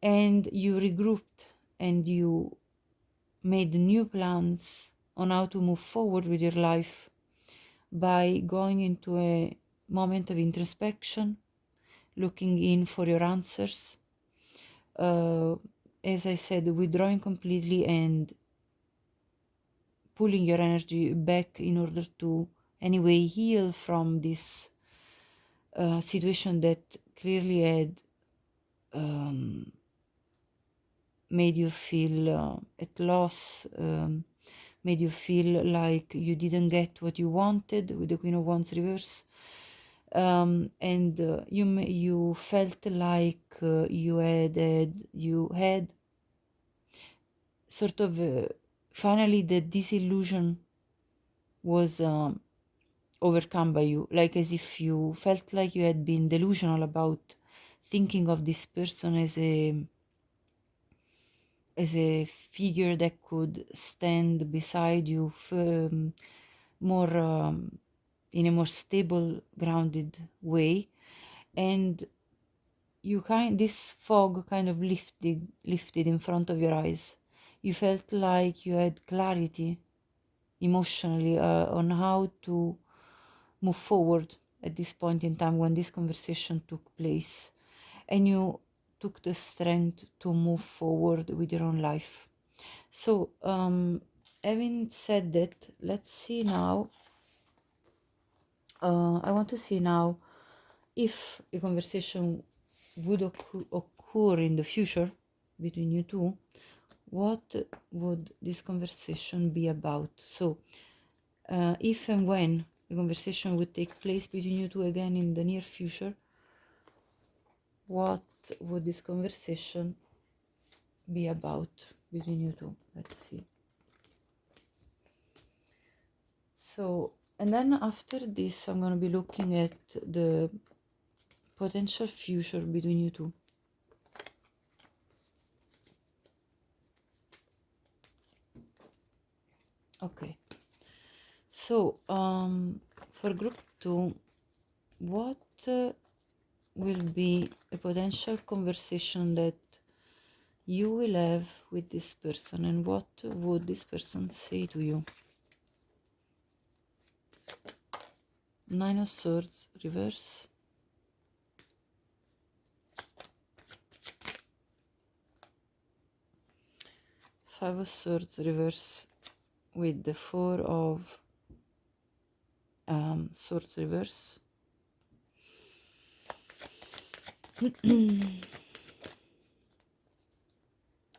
A: And you regrouped and you made new plans on how to move forward with your life by going into a moment of introspection, looking in for your answers. As I said, withdrawing completely and pulling your energy back in order to anyway heal from this situation that clearly had made you feel at loss, made you feel like you didn't get what you wanted with the Queen of Wands reverse. And you felt like you had sort of finally the disillusion was overcome by you, like as if you felt like you had been delusional about thinking of this person as a figure that could stand beside you more in a more stable, grounded way. And this fog kind of lifted in front of your eyes. You felt like you had clarity emotionally on how to move forward at this point in time when this conversation took place, and you took the strength to move forward with your own life. So having said that, let's see now. I want to see now if a conversation would occur in the future between you two. What would this conversation be about? So if and when a conversation would take place between you two again in the near future, what would this conversation be about between you two? Let's see. So, and then after this, I'm going to be looking at the potential future between you two. Okay. So, for group 2, what will be a potential conversation that you will have with this person, and what would this person say to you? 9 of Swords reverse, Five of Swords reverse with the Four of Swords reverse.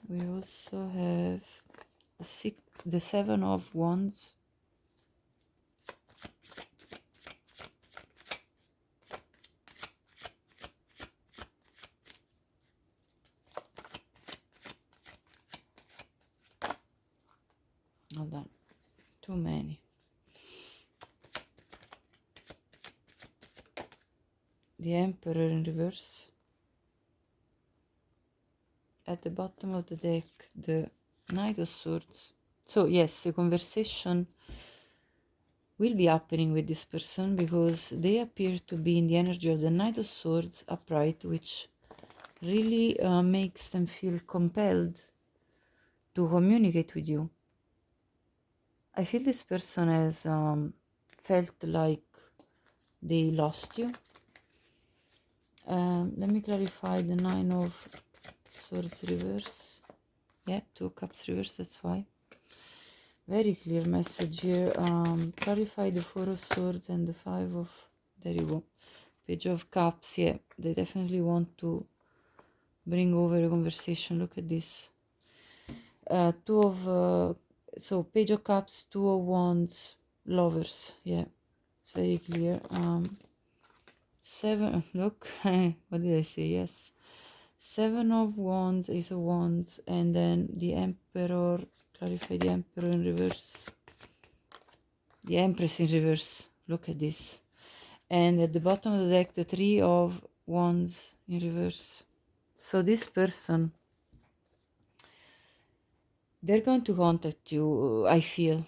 A: We also have the Seven of Wands, hold on, too many. The Emperor in reverse. At the bottom of the deck, the Knight of Swords. So yes, a conversation will be happening with this person because they appear to be in the energy of the Knight of Swords upright, which really makes them feel compelled to communicate with you. I feel this person has felt like they lost you. Let me clarify the Nine of Swords reverse. Yeah, Two of Cups reverse, that's why. Very clear message here. Clarify the Four of Swords and the Five of... There you go. Page of Cups. Yeah, they definitely want to bring over a conversation. Look at this. So Page of Cups, Two of Wands, Lovers. Yeah, it's very clear. Seven, look, what did I say? Yes. Seven of Wands, Ace of Wands, and then the Emperor. Clarify the Emperor in reverse. The Empress in reverse. Look at this. And at the bottom of the deck, the Three of Wands in reverse. So this person, they're going to contact you, I feel.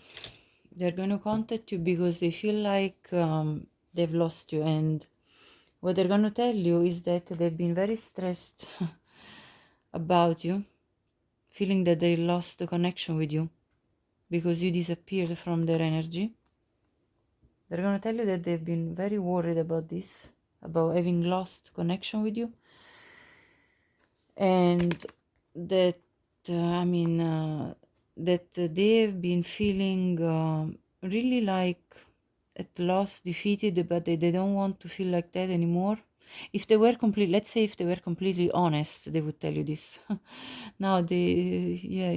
A: They're going to contact you because they feel like they've lost you, and what they're going to tell you is that they've been very stressed about you, feeling that they lost the connection with you because you disappeared from their energy. They're going to tell you that they've been very worried about this, about having lost connection with you, and that that they've been feeling really like at loss, defeated, but they don't want to feel like that anymore. If they were let's say if they were completely honest, they would tell you this. Now they, yeah,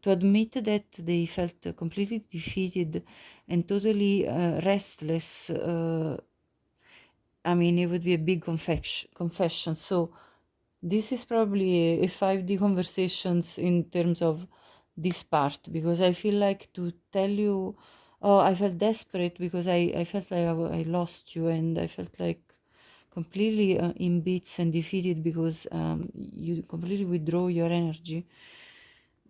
A: to to admit that they felt completely defeated and totally restless. I mean, it would be a big confession. So this is probably a 5D conversations in terms of this part, because I feel like to tell you, oh, I felt desperate because I felt like I lost you, and I felt like completely in bits and defeated because you completely withdraw your energy.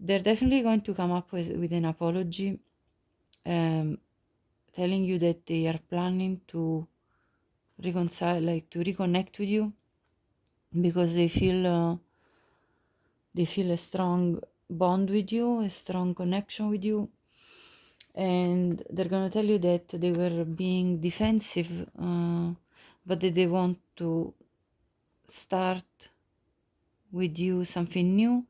A: They're definitely going to come up with an apology, telling you that they are planning to reconcile, like to reconnect with you, because they feel a strong bond with you, a strong connection with you, and they're gonna tell you that they were being defensive, but that they want to start with you something new,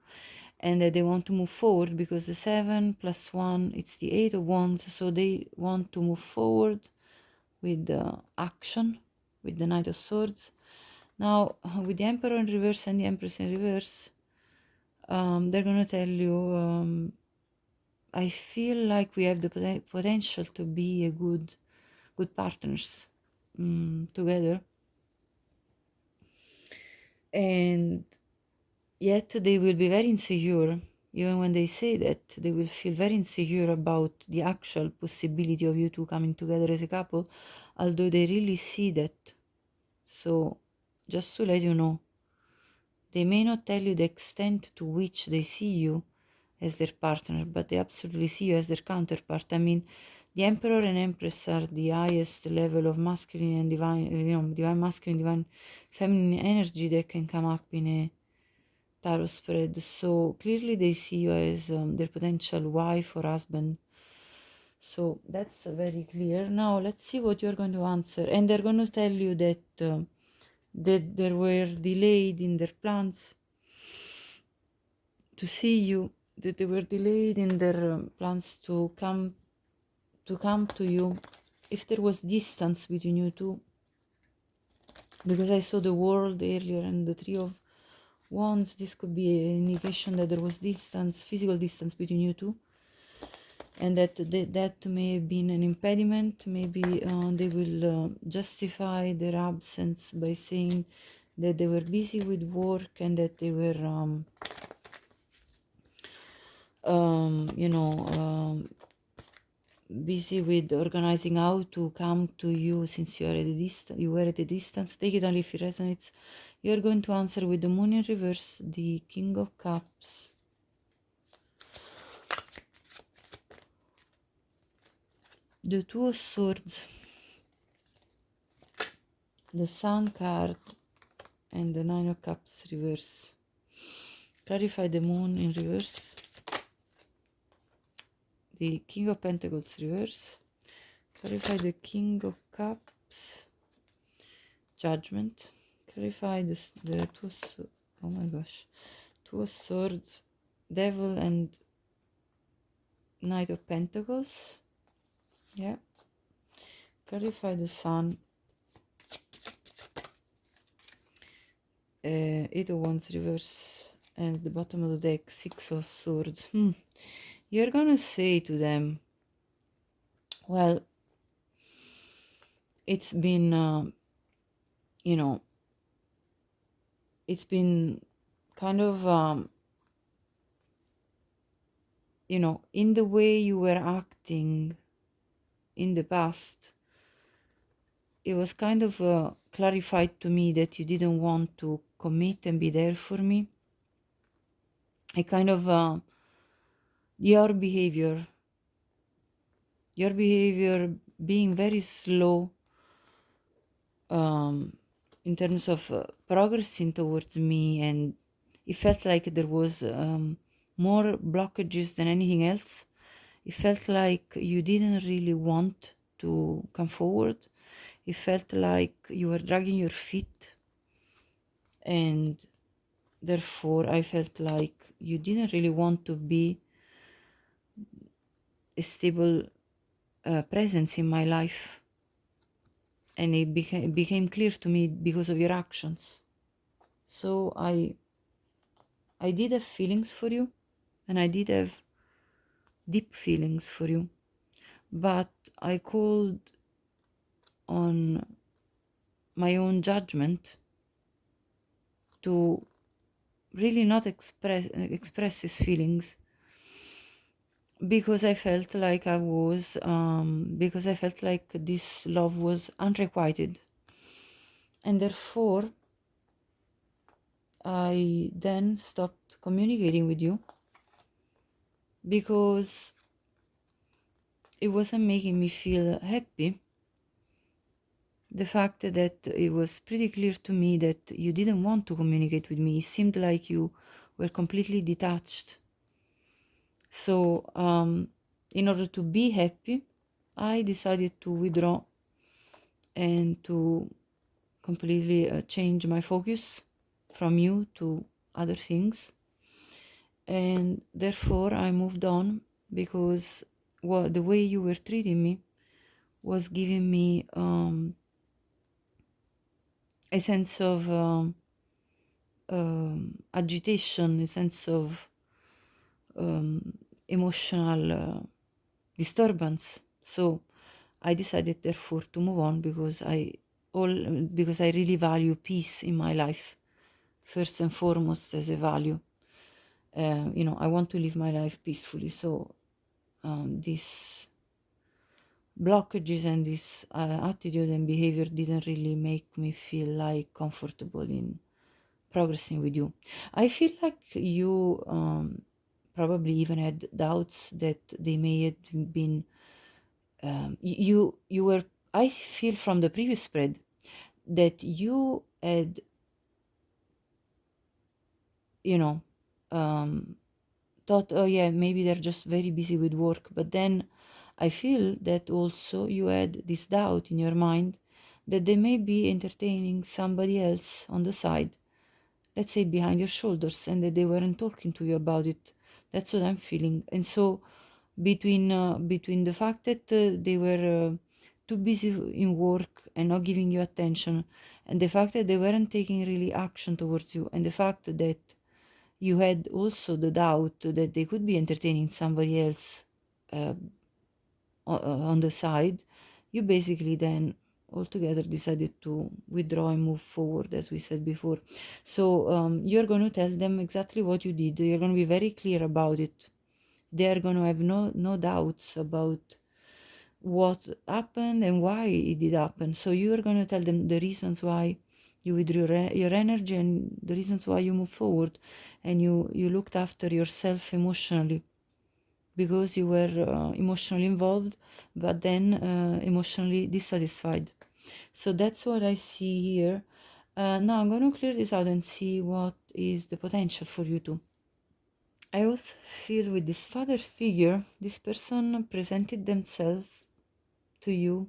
A: and that they want to move forward, because the 7 plus 1, it's the 8 of Wands, so they want to move forward with action, with the Knight of Swords. Now, with the Emperor in reverse and the Empress in reverse, they're gonna tell you, I feel like we have the potential to be a good partners together, and yet they will be very insecure. Even when they say that, they will feel very insecure about the actual possibility of you two coming together as a couple, although they really see that. So, just to let you know, they may not tell you the extent to which they see you as their partner, but they absolutely see you as their counterpart. I mean, the Emperor and Empress are the highest level of masculine and divine, divine masculine, divine feminine energy that can come up in a tarot spread. So clearly they see you as their potential wife or husband. So that's very clear. Now let's see what you're going to answer. And they're going to tell you that that they were delayed in their plans to see you, that they were delayed in their plans to come to you, if there was distance between you two, because I saw the world earlier and the 3 of Wands. This could be an indication that there was distance, physical distance between you two, and that may have been an impediment. Maybe they will justify their absence by saying that they were busy with work and that they were busy with organizing how to come to you, since you were at a distance. Take it only if it resonates. You're going to answer with the Moon in reverse, the King of Cups, the 2 of Swords, the Sun card, and the 9 of Cups reverse. Clarify the Moon in reverse, the King of Pentacles reverse. Clarify the King of Cups, Judgment. Clarify the 2 of oh my gosh, 2 of Swords, Devil, and Knight of Pentacles. Yeah. Clarify the Sun, 8 of Wands reverse, and the bottom of the deck, 6 of Swords. You're gonna say to them, well, it's been it's been kind of in the way you were acting in the past, it was kind of clarified to me that you didn't want to commit and be there for me. A kind of your behavior being very slow in terms of progressing towards me, and it felt like there was more blockages than anything else. It felt like you didn't really want to come forward. It felt like you were dragging your feet, and therefore I felt like you didn't really want to be a stable presence in my life. And it became clear to me because of your actions. So I did have feelings for you, and I did have deep feelings for you, but I called on my own judgment to really not express his feelings, because I felt like because I felt like this love was unrequited, and therefore I then stopped communicating with you, because it wasn't making me feel happy. The fact that it was pretty clear to me that you didn't want to communicate with me, it seemed like you were completely detached. So in order to be happy, I decided to withdraw and to completely change my focus from you to other things. And therefore I moved on, because the way you were treating me was giving me a sense of agitation, a sense of emotional disturbance. So I decided therefore to move on, because I really value peace in my life, first and foremost as a value. I want to live my life peacefully. So these blockages and this attitude and behavior didn't really make me feel like comfortable in progressing with you. I feel like you probably even had doubts that they may have been you were, I feel from the previous spread that you had, thought, oh yeah, maybe they're just very busy with work. But then I feel that also you had this doubt in your mind that they may be entertaining somebody else on the side, let's say behind your shoulders, and that they weren't talking to you about it. That's what I'm feeling. And so between the fact that they were too busy in work and not giving you attention, and the fact that they weren't taking really action towards you, and the fact that you had also the doubt that they could be entertaining somebody else uh, on the side, you basically then altogether decided to withdraw and move forward, as we said before. So you're going to tell them exactly what you did. You're going to be very clear about it. They are going to have no doubts about what happened and why it did happen. So you are going to tell them the reasons why you withdrew your energy and the reasons why you moved forward, and you looked after yourself emotionally, because you were emotionally involved, but then emotionally dissatisfied. So that's what I see here. Now I'm going to clear this out and see what is the potential for you too. I also feel with this father figure, this person presented themselves to you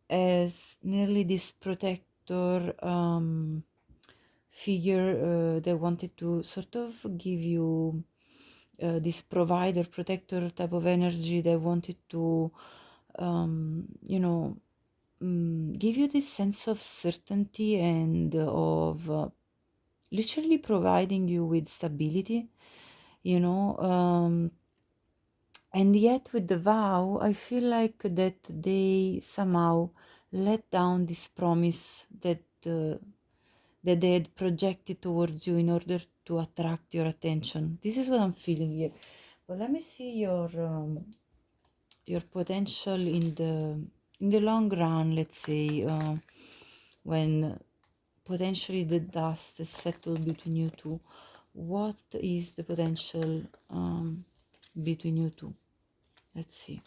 A: as nearly this protector figure. They wanted to sort of give you this provider, protector type of energy. They wanted to, give you this sense of certainty and of literally providing you with stability, you know. And yet with the vow, I feel like that they somehow let down this promise that they had projected towards you in order to attract your attention. This is what I'm feeling here. But let me see your potential in the long run. Let's say when potentially the dust is settled between you two. What is the potential between you two? Let's see.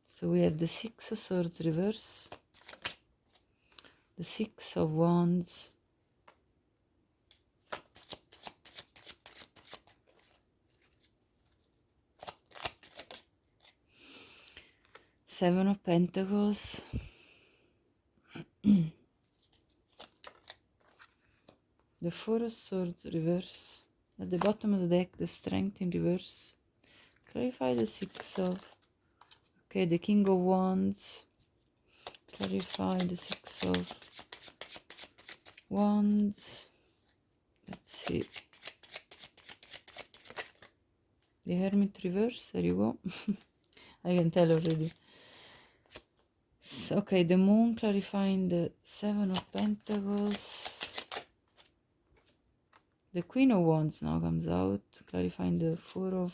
A: So we have the Six of Swords reverse, the Six of Wands, Seven of Pentacles, the Four of Swords reverse, at the bottom of the deck, the Strength in reverse. Clarify the Six of, okay, the King of Wands. Clarify the Six of Wands. Let's see. The Hermit reverse, there you go. I can tell already. Okay, the Moon clarifying the Seven of Pentacles. The Queen of Wands now comes out, clarifying the Four of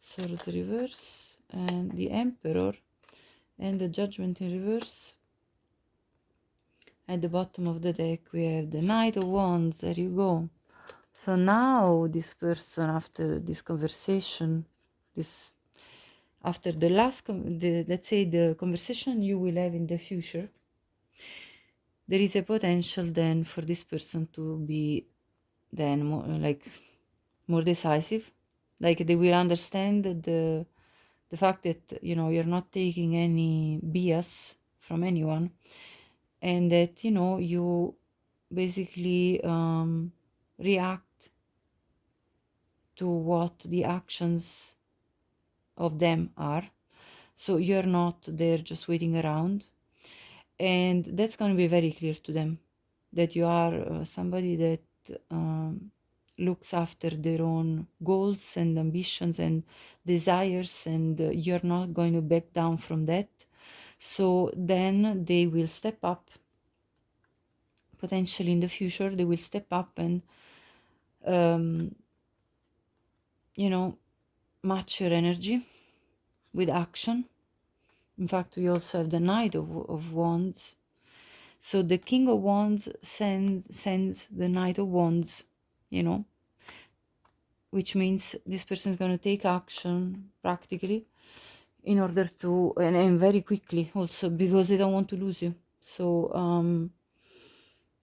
A: Swords reverse, and the Emperor, and the Judgment in reverse. At the bottom of the deck we have the Knight of Wands, there you go. So now this person, after this conversation, after the last, let's say the conversation you will have in the future, there is a potential then for this person to be then more decisive. Like they will understand the fact that, you know, you're not taking any BS from anyone, and that, you know, you basically react to what the actions of them are. So you're not there just waiting around, and that's going to be very clear to them that you are somebody that looks after their own goals and ambitions and desires, and you're not going to back down from that. So then they will step up. Potentially in the future they will step up and you know, match your energy with action. In fact, we also have the Knight of Wands. So the King of Wands sends the Knight of Wands, you know, which means this person is going to take action practically in order to, and very quickly also, because they don't want to lose you. So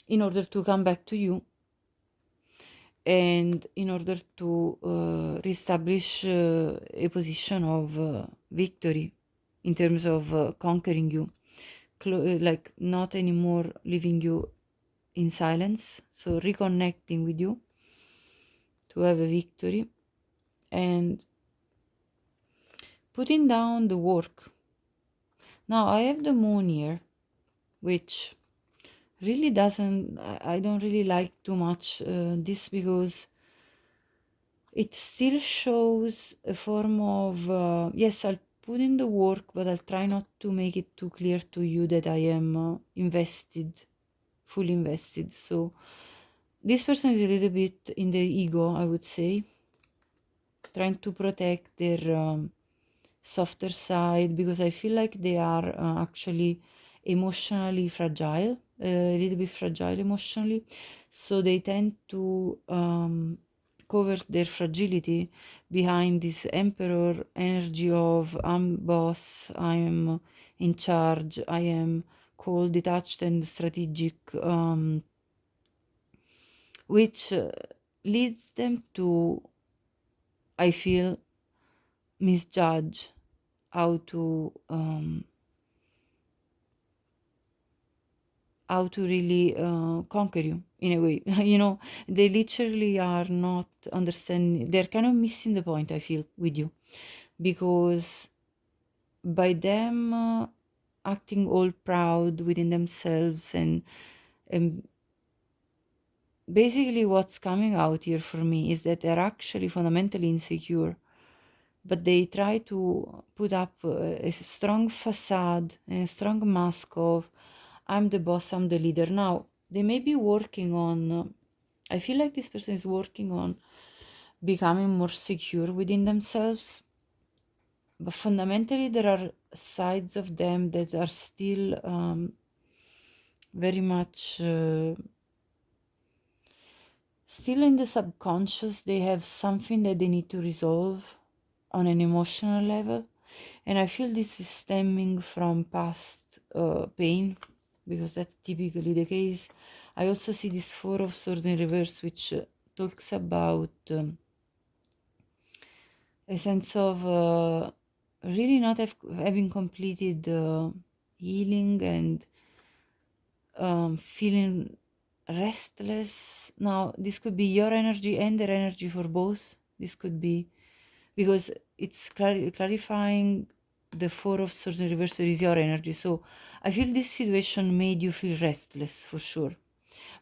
A: in order to come back to you, and in order to reestablish a position of victory in terms of conquering you, like not anymore leaving you in silence, so reconnecting with you to have a victory and putting down the work. Now I have the Moon here, which really doesn't, I don't really like too much this, because it still shows a form of yes, I'll put in the work, but I'll try not to make it too clear to you that I am invested, fully invested. So this person is a little bit in their ego, I would say, trying to protect their softer side, because I feel like they are actually emotionally fragile, a little bit fragile emotionally. So they tend to cover their fragility behind this Emperor energy of I'm boss, I am in charge, I am cold, detached, and strategic, which leads them to, I feel, misjudge how to really conquer you in a way. You know, they literally are not understanding, they're kind of missing the point, I feel, with you, because by them acting all proud within themselves, and basically what's coming out here for me is that they're actually fundamentally insecure, but they try to put up a strong facade, a strong mask of I'm the boss, I'm the leader. Now, they may be working on, I feel like this person is working on becoming more secure within themselves, but fundamentally there are sides of them that are still very much still in the subconscious. They have something that they need to resolve on an emotional level, and I feel this is stemming from past pain, because that's typically the case. I also see this Four of Swords in reverse, which talks about a sense of really not having completed healing, and feeling restless. Now, this could be your energy and their energy, for both. This could be, because it's clarifying the Four of Swords in reverse is your energy. So I feel this situation made you feel restless for sure.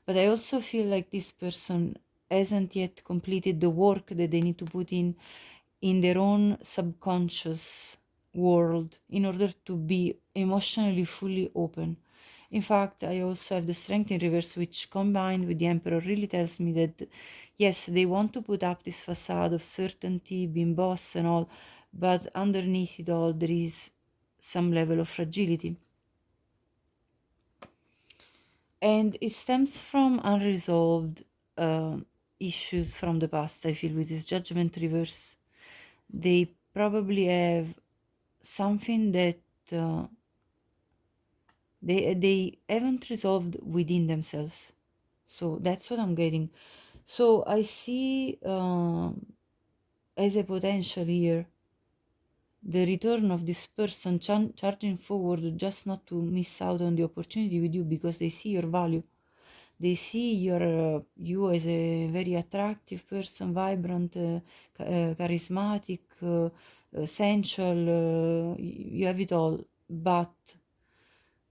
A: But I also feel like this person hasn't yet completed the work that they need to put in in their own subconscious world in order to be emotionally fully open. In fact, I also have the strength in reverse, which combined with the Emperor really tells me that yes, they want to put up this facade of certainty, being boss and all, but underneath it all, there is some level of fragility. And it stems from unresolved issues from the past, I feel, with this Judgment reverse. They probably have something that they haven't resolved within themselves. So that's what I'm getting. So I see as a potential here the return of this person charging forward just not to miss out on the opportunity with you, because they see your value. They see you as a very attractive person, vibrant, charismatic, sensual. You have it all, but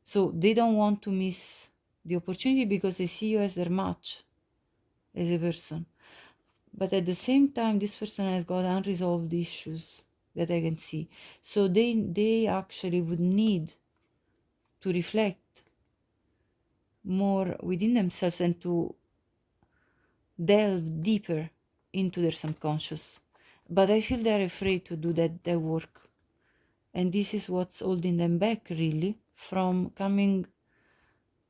A: so they don't want to miss the opportunity because they see you as their match as a person. But at the same time, this person has got unresolved issues that I can see. So they actually would need to reflect more within themselves and to delve deeper into their subconscious. But I feel they're afraid to do that work. And this is what's holding them back, really, from coming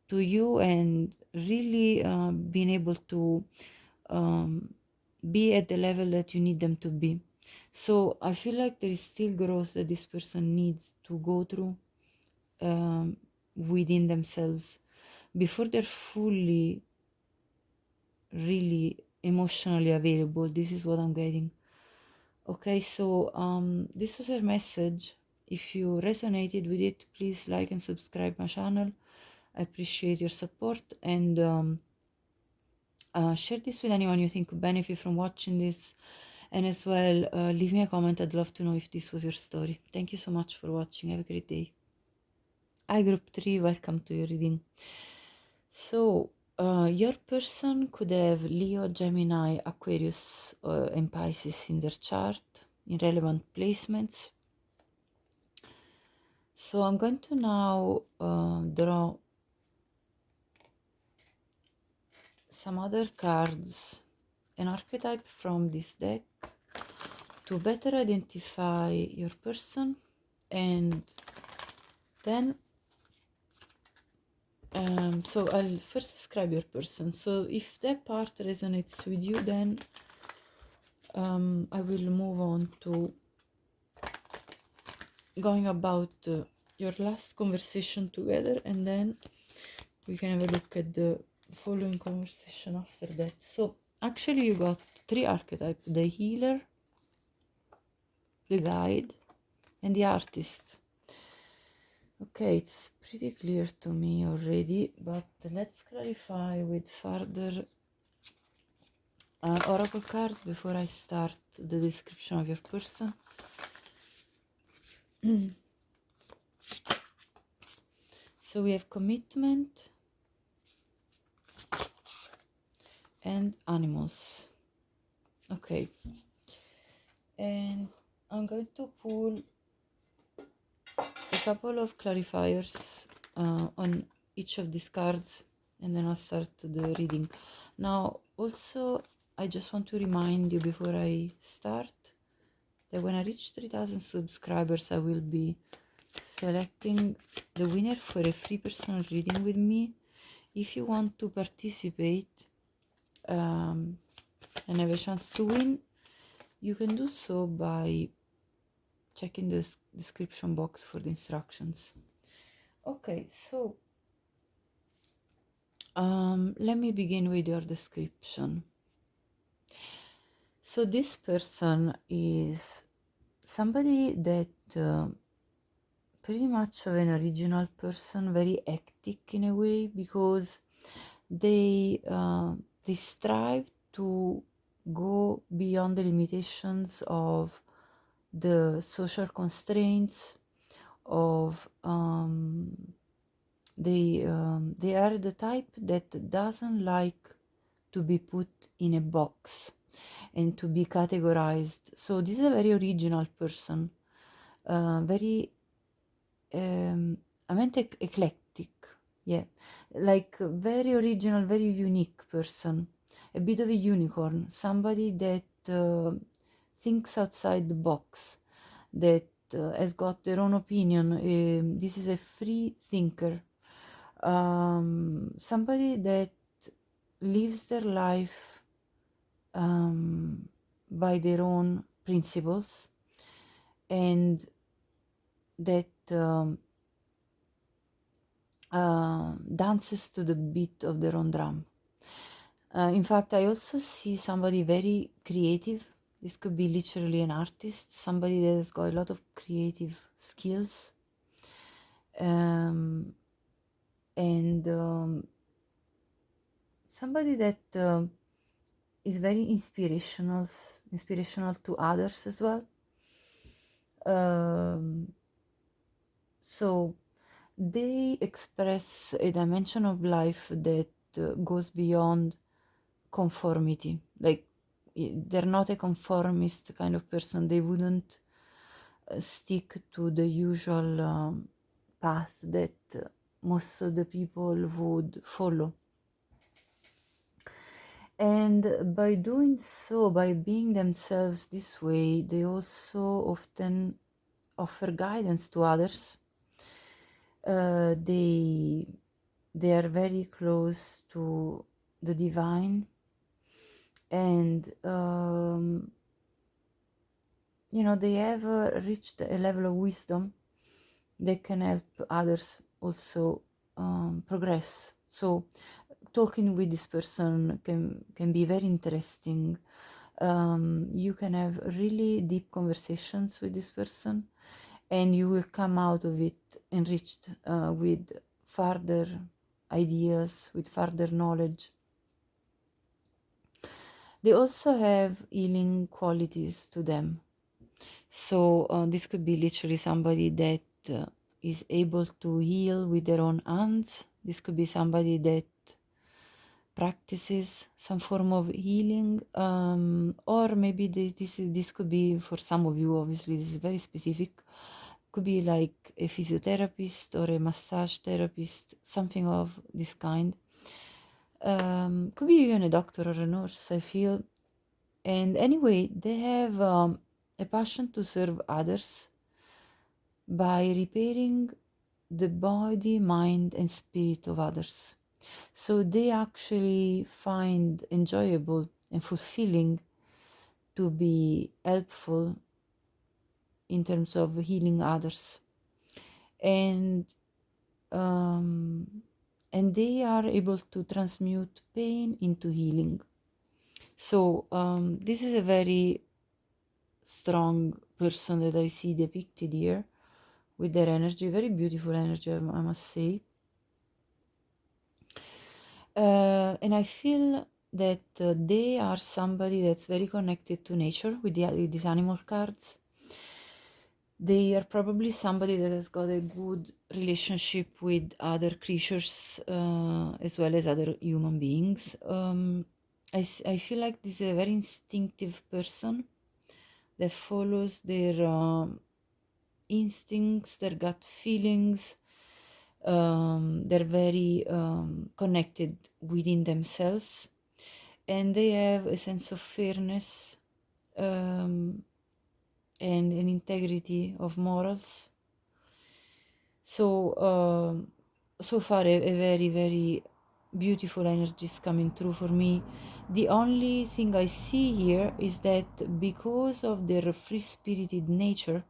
A: to you and really being able to be at the level that you need them to be. So I feel like there is still growth that this person needs to go through within themselves before they're fully, really emotionally available. This is what I'm getting. Okay, so this was your message. If you resonated with it, please like and subscribe my channel. I appreciate your support, and share this with anyone you think could benefit from watching this. And as well, leave me a comment. I'd love to know if this was your story. Thank you so much for watching. Have a great day. Hi, Group 3. Welcome to your reading. So, your person could have Leo, Gemini, Aquarius, and Pisces in their chart in relevant placements. So I'm going to now draw some other cards, an archetype from this deck, to better identify your person, and then so I'll first describe your person. So if that part resonates with you, then I will move on to going about your last conversation together, and then we can have a look at the following conversation after that. So actually you got 3 archetypes: the healer, the guide, and the artist. Okay, it's pretty clear to me already, but let's clarify with further oracle cards before I start the description of your person. So we have commitment and animals. Okay, and I'm going to pull a couple of clarifiers on each of these cards, and then I'll start the reading. Now also I just want to remind you before I start that when I reach 3,000 subscribers, I will be selecting the winner for a free personal reading with me. If you want to participate and have a chance to win, you can do so by checking the description box for the instructions. Okay, so let me begin with your description. So this person is somebody that pretty much of an original person, very hectic in a way, because they strive to go beyond the limitations of the social constraints of they are the type that doesn't like to be put in a box. and to be categorized. So this is a very original person, very I meant eclectic, yeah, like a very original, very unique person, a bit of a unicorn, somebody that thinks outside the box, that has got their own opinion. This is a free thinker, somebody that lives their life by their own principles, and that dances to the beat of their own drum. In fact, I also see somebody very creative. This could be literally an artist, somebody that has got a lot of creative skills, and somebody that is very inspirational to others as well. So they express a dimension of life that goes beyond conformity. Like, they're not a conformist kind of person. They wouldn't stick to the usual path that most of the people would follow. And by doing so, by being themselves this way, they also often offer guidance to others. They are very close to the divine, and they have reached a level of wisdom that can help others also progress. So talking with this person can be very interesting. You can have really deep conversations with this person, and you will come out of it enriched with further ideas, with further knowledge. They also have healing qualities to them. So this could be literally somebody that is able to heal with their own hands. This could be somebody that practices some form of healing, or maybe this could be, for some of you, obviously this is very specific, could be like a physiotherapist or a massage therapist, something of this kind. Could be even a doctor or a nurse, I feel. And anyway, they have a passion to serve others by repairing the body, mind, and spirit of others. So they actually find enjoyable and fulfilling to be helpful in terms of healing others. And they are able to transmute pain into healing. So this is a very strong person that I see depicted here with their energy, very beautiful energy, I must say. And I feel that they are somebody that's very connected to nature with these animal cards. They are probably somebody that has got a good relationship with other creatures as well as other human beings. I feel like this is a very instinctive person that follows their instincts, their gut feelings. They're very connected within themselves, and they have a sense of fairness and an integrity of morals. So so far a very, very beautiful energy is coming through for me. The only thing I see here is that because of their free-spirited nature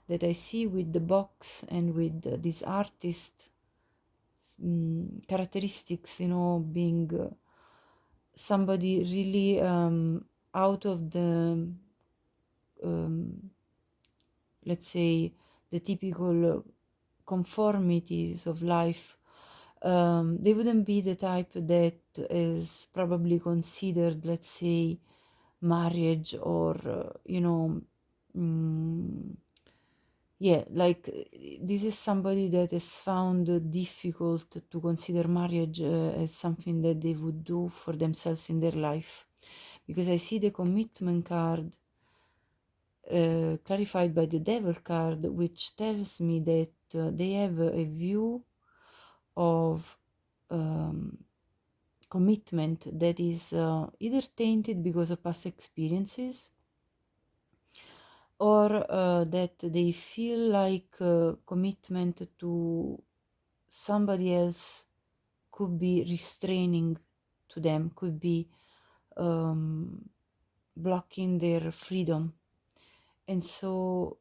A: that I see with the box and with this artist characteristics, being somebody really out of the, let's say, the typical conformities of life. They wouldn't be the type that is probably considered, let's say, marriage or, yeah, like this is somebody that has found difficult to consider marriage as something that they would do for themselves in their life, because I see the commitment card clarified by the devil card, which tells me that they have a view of commitment that is either tainted because of past experiences, or that they feel like commitment to somebody else could be restraining to them, could be blocking their freedom. And so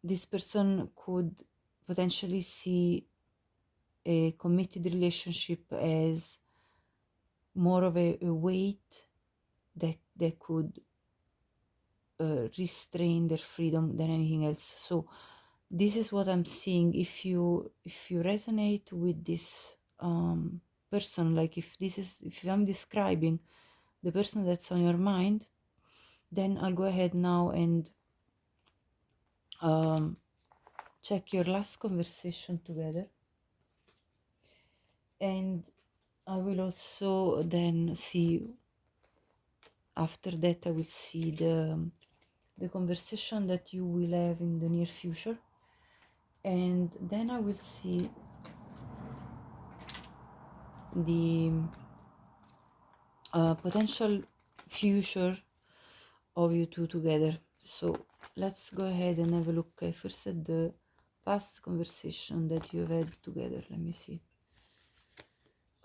A: this person could potentially see a committed relationship as more of a weight that could restrain their freedom than anything else. So this is what I'm seeing. If you resonate with this person, like if I'm describing the person that's on your mind, then I'll go ahead now and check your last conversation together, and I will also then see, after that I will see the conversation that you will have in the near future, and then I will see the potential future of you two together. So let's go ahead and have a look first at the past conversation that you have had together. Let me see.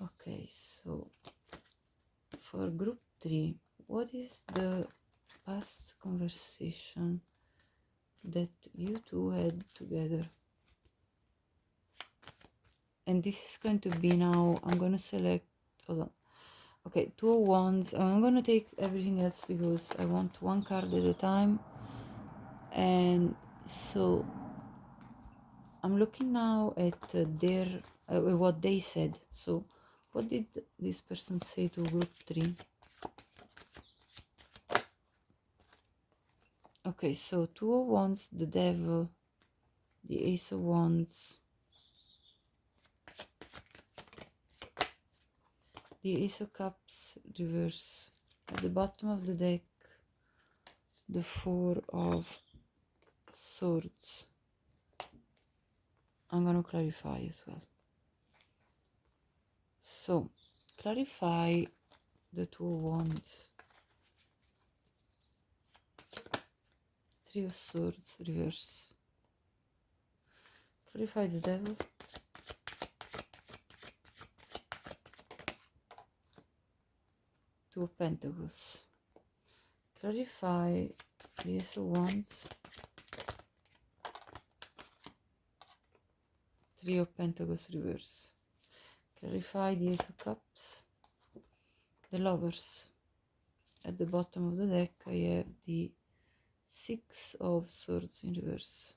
A: Okay, so for group 3, what is the past conversation that you two had together? And this is going to be now, I'm going to select, hold on. Okay, 2 of Wands. I'm going to take everything else because I want one card at a time. And so I'm looking now at their what they said. So what did this person say to group 3? Okay, so 2 of Wands, the Devil, the Ace of Wands, the Ace of Cups reverse, at the bottom of the deck, the 4 of Swords. I'm going to clarify as well. So clarify the 2 of Wands, 3 of Swords reverse, clarify the Devil, 2 of Pentacles, clarify the Ace of Wands, 3 of Pentacles reverse, clarify the Ace of Cups, the Lovers. At the bottom of the deck I have the 6 of Swords in reverse.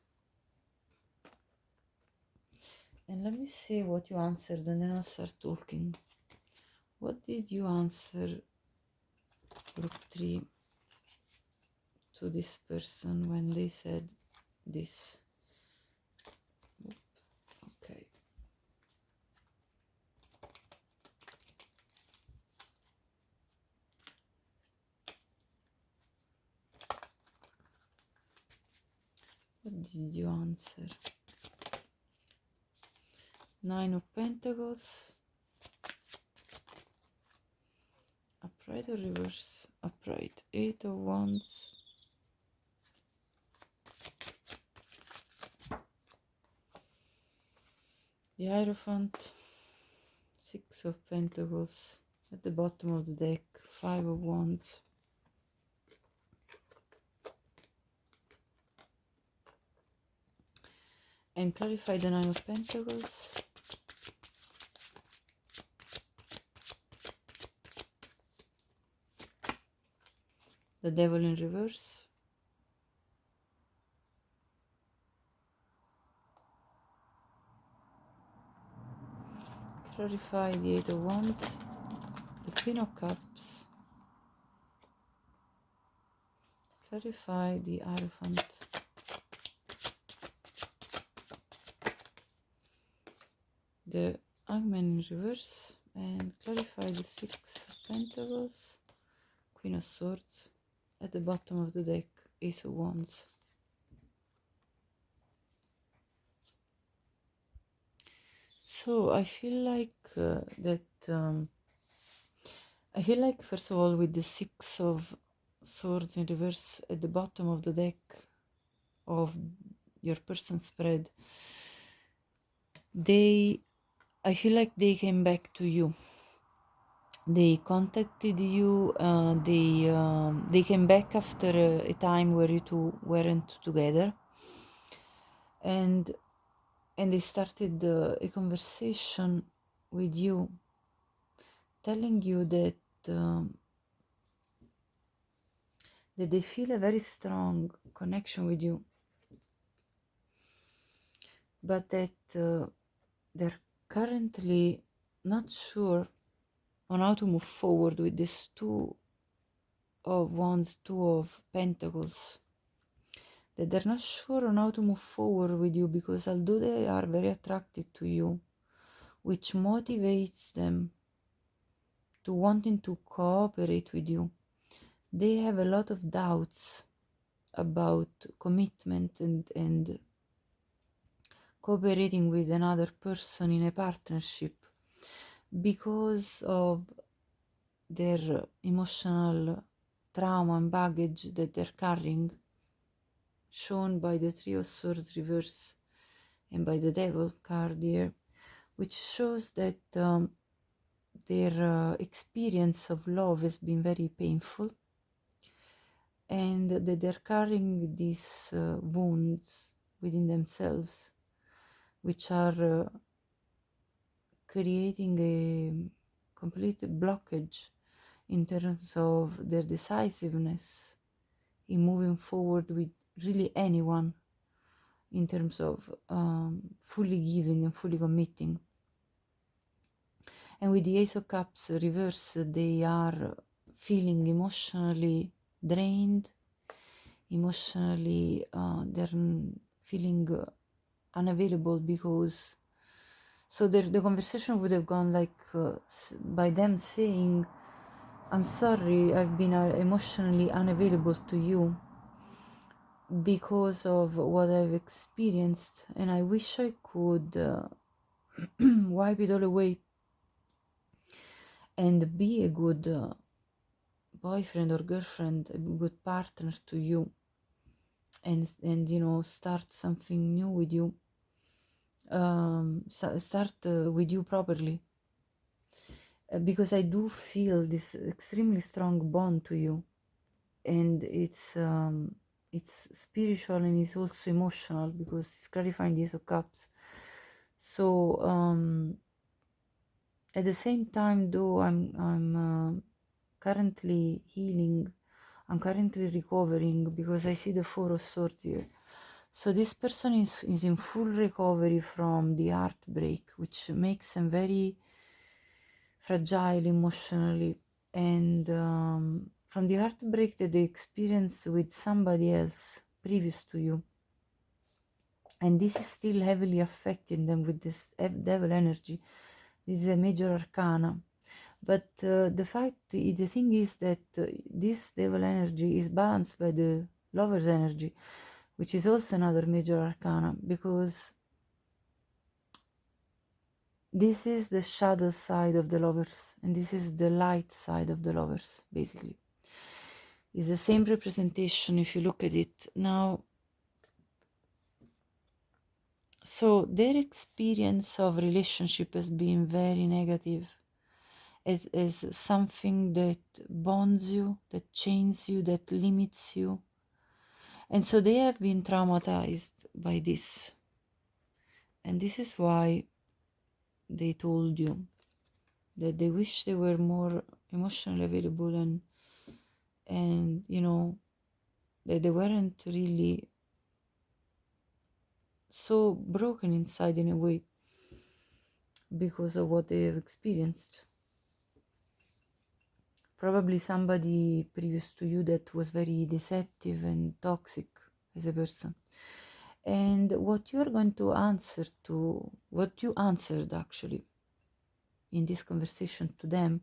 A: And let me see what you answered, and then I'll start talking. What did you answer, group 3, to this person when they said this? Okay. What did you answer? 9 of Pentacles, upright or reverse? Upright. 8 of Wands, the Hierophant, 6 of Pentacles, at the bottom of the deck, 5 of Wands, and clarify the 9 of Pentacles, the Devil in reverse, clarify the 8 of Wands, the Queen of Cups, clarify the Hierophant, the Hangman in reverse, and clarify the 6 Pentacles, Queen of Swords. At the bottom of the deck, Ace of Wands. So I feel like I feel like, first of all, with the Six of Swords in reverse at the bottom of the deck of your person spread, I feel like they came back to you. They contacted you. They came back after a time where you two weren't together, and they started a conversation with you, telling you that that they feel a very strong connection with you, but that they're currently not sure on how to move forward with this Two of Wands, Two of Pentacles. That they're not sure on how to move forward with you, because although they are very attracted to you, which motivates them to wanting to cooperate with you, they have a lot of doubts about commitment and cooperating with another person in a partnership, because of their emotional trauma and baggage that they're carrying, shown by the Three of Swords reverse and by the Devil card here, which shows that their experience of love has been very painful, and that they're carrying these wounds within themselves, which are creating a complete blockage in terms of their decisiveness in moving forward with really anyone, in terms of fully giving and fully committing. And with the Ace of Cups reverse, they are feeling emotionally drained, emotionally they're feeling unavailable, because so the conversation would have gone like by them saying, I'm sorry, I've been emotionally unavailable to you because of what I've experienced, and I wish I could wipe it all away and be a good boyfriend or girlfriend, a good partner to you, and you know, start something new with you, start with you properly, because I do feel this extremely strong bond to you, and it's spiritual and it's also emotional, because it's clarifying the Ace of Cups. So at the same time, though, I'm currently healing, I'm currently recovering, because I see the Four of Swords here. So this person is in full recovery from the heartbreak, which makes them very fragile emotionally, and from the heartbreak that they experienced with somebody else previous to you. And this is still heavily affecting them with this devil energy. This is a major arcana. But the thing is that this devil energy is balanced by the lover's energy, which is also another major arcana, because this is the shadow side of the lovers, and this is the light side of the lovers, basically. It's the same representation if you look at it. Now, so their experience of relationship has been very negative. It is something that bonds you, that chains you, that limits you. And so they have been traumatized by this. And this is why they told you that they wish they were more emotionally available, and you know, that they weren't really so broken inside in a way because of what they have experienced. Probably somebody previous to you that was very deceptive and toxic as a person. And what you are going to answer to, what you answered actually in this conversation to them,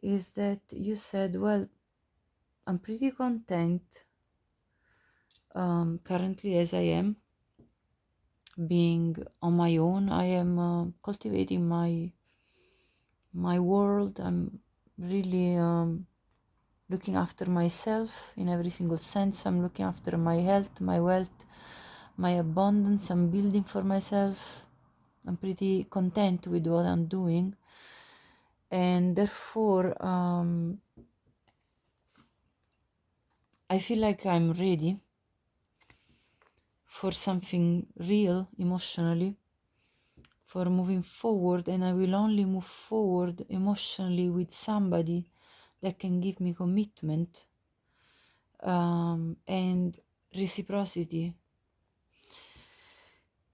A: is that you said, well, I'm pretty content currently as I am, being on my own. I am cultivating my world. I'm really looking after myself in every single sense. I'm looking after my health, my wealth, my abundance. I'm building for myself. I'm pretty content with what I'm doing, and therefore I feel like I'm ready for something real emotionally, for moving forward, and I will only move forward emotionally with somebody that can give me commitment and reciprocity.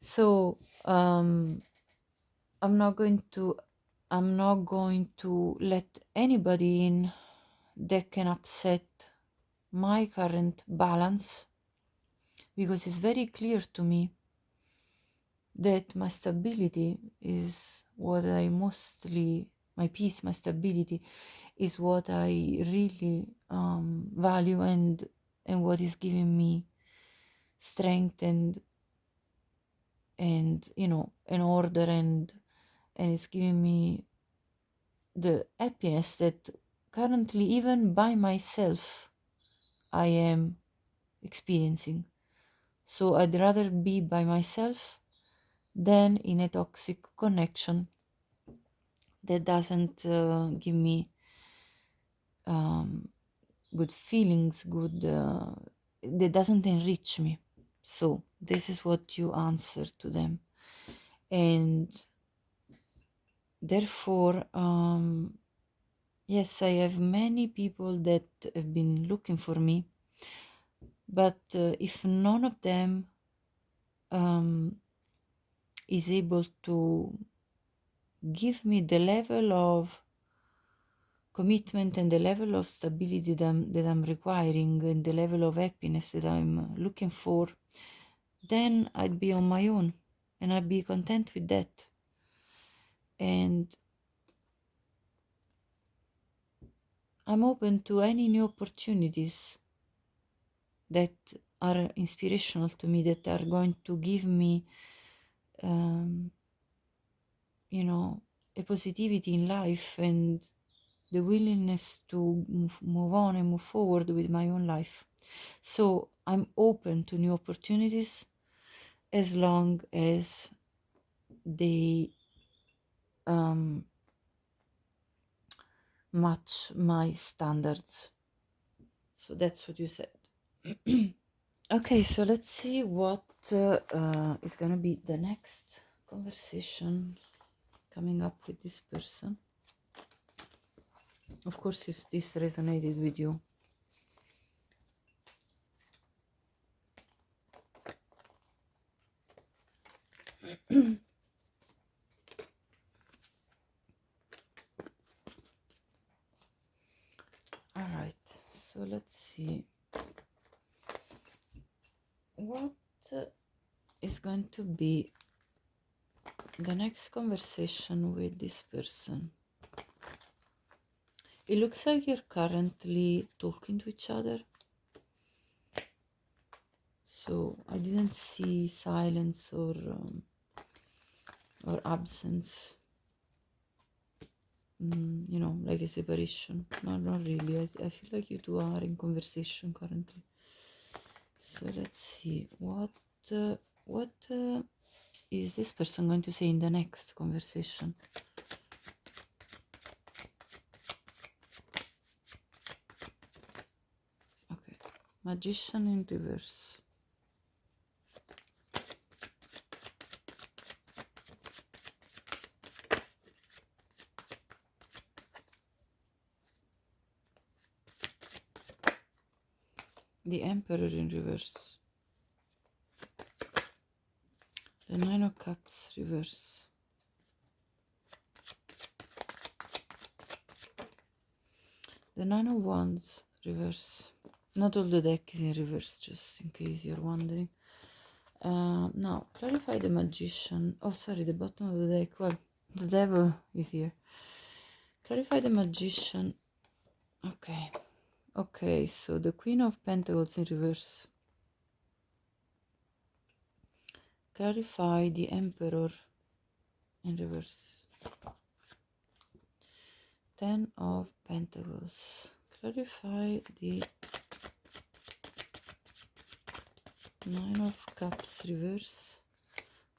A: So I'm not going to let anybody in that can upset my current balance, because it's very clear to me that my stability is what I mostly, my peace, my stability is what I really value, and what is giving me strength and you know, an order, and it's giving me the happiness that currently even by myself I am experiencing. So I'd rather be by myself than in a toxic connection that doesn't give me good feelings, that doesn't enrich me. So this is what you answer to them, and therefore yes, I have many people that have been looking for me, but if none of them is able to give me the level of commitment and the level of stability that I'm requiring, and the level of happiness that I'm looking for, then I'd be on my own, and I'd be content with that. And I'm open to any new opportunities that are inspirational to me, that are going to give me you know, a positivity in life, and the willingness to move on and move forward with my own life. So I'm open to new opportunities as long as they match my standards. So that's what you said. Okay, so let's see what is gonna be the next conversation coming up with this person. Of course, if this resonated with you, all right, so let's see what is going to be the next conversation with this person. It looks like you're currently talking to each other, so I didn't see silence or absence, you know, like a separation. No, not really. I feel like you two are in conversation currently. So let's see what is this person going to say in the next conversation. Okay, Magician in reverse. The Emperor in reverse. The Nine of Cups reverse. The Nine of Wands reverse. Not all the deck is in reverse, just in case you're wondering. Now, clarify the Magician. Oh, sorry, the bottom of the deck. Well, the Devil is here. Clarify the Magician. Okay, so the Queen of Pentacles in reverse. Clarify the Emperor in reverse. Ten of Pentacles. Clarify the Nine of Cups reverse.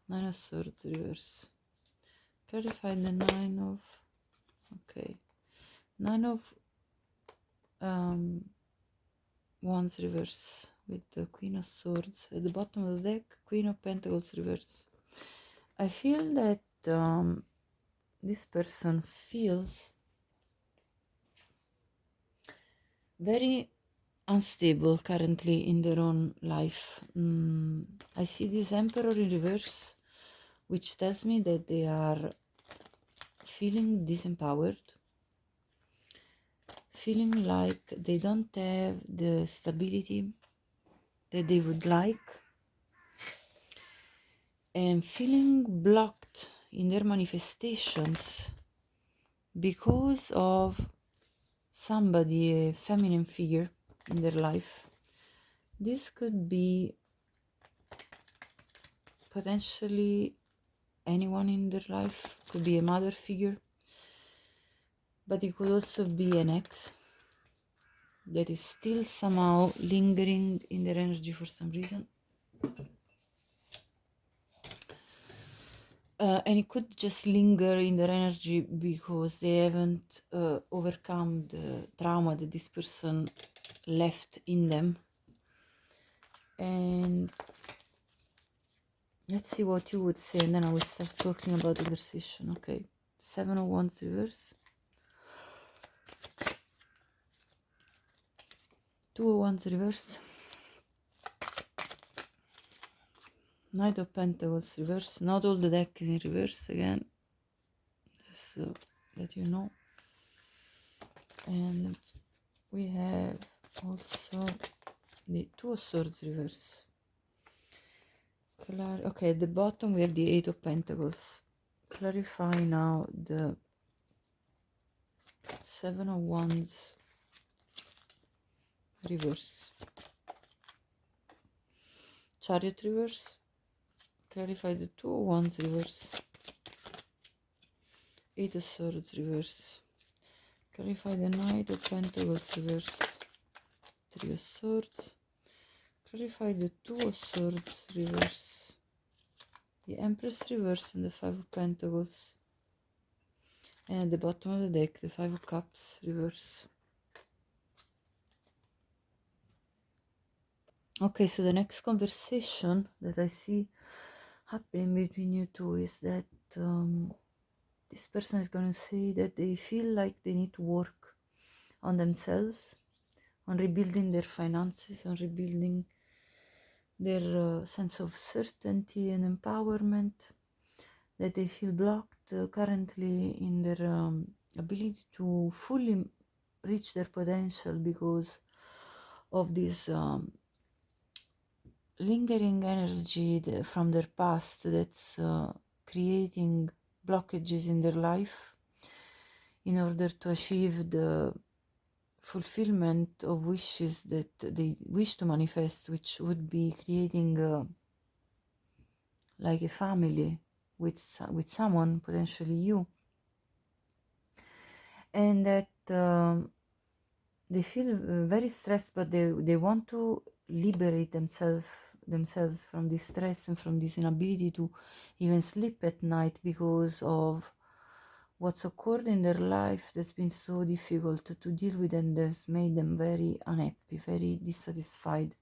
A: Nine of Swords reverse. Clarify the Nine of... Okay. Nine of Wands reverse with the Queen of Swords. At the bottom of the deck, Queen of Pentacles reverse. I feel that this person feels very unstable currently in their own life. I see this Emperor in reverse, which tells me that they are feeling disempowered, feeling like they don't have the stability that they would like, and feeling blocked in their manifestations because of somebody, a feminine figure in their life. This could be potentially anyone in their life, could be a mother figure, but it could also be an ex that is still somehow lingering in their energy for some reason. And it could just linger in their energy because they haven't overcome the trauma that this person left in them. And let's see what you would say, and then I will start talking about the conversation. Okay, Seven of Wands reverse, Two of Wands reverse, Knight of Pentacles reverse. Not all the deck is in reverse again, just so that you know. And we have also the Two of Swords reverse. Okay, at the bottom we have the Eight of Pentacles. Clarify now the Seven of Wands reverse. Chariot reverse. Clarify the Two of Wands reverse. Eight of Swords reverse. Clarify the Knight of Pentacles reverse. Three of Swords. Clarify the Two of Swords reverse. The Empress reverse and the Five of Pentacles. And at the bottom of the deck, the Five of Cups reverse. Okay, so the next conversation that I see happening between you two is that this person is going to say that they feel like they need to work on themselves, on rebuilding their finances, on rebuilding their sense of certainty and empowerment, that they feel blocked currently in their ability to fully reach their potential because of this lingering energy from their past that's creating blockages in their life in order to achieve the fulfillment of wishes that they wish to manifest, which would be creating like a family with someone, potentially you, and that they feel very stressed, but they want to liberate themselves from this stress and from this inability to even sleep at night because of what's occurred in their life that's been so difficult to deal with and has made them very unhappy, very dissatisfied.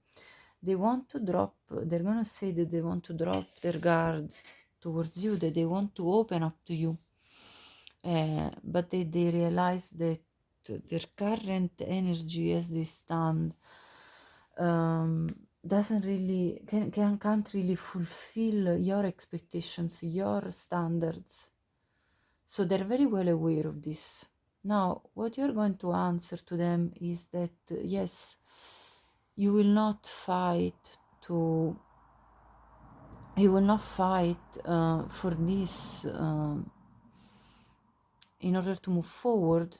A: They want to drop, they're gonna say that they want to drop their guard towards you, that they want to open up to you, but they realize that their current energy as they stand doesn't really can't really fulfill your expectations, your standards. So they're very well aware of this. Now what you're going to answer to them is that yes, you will not fight for this in order to move forward,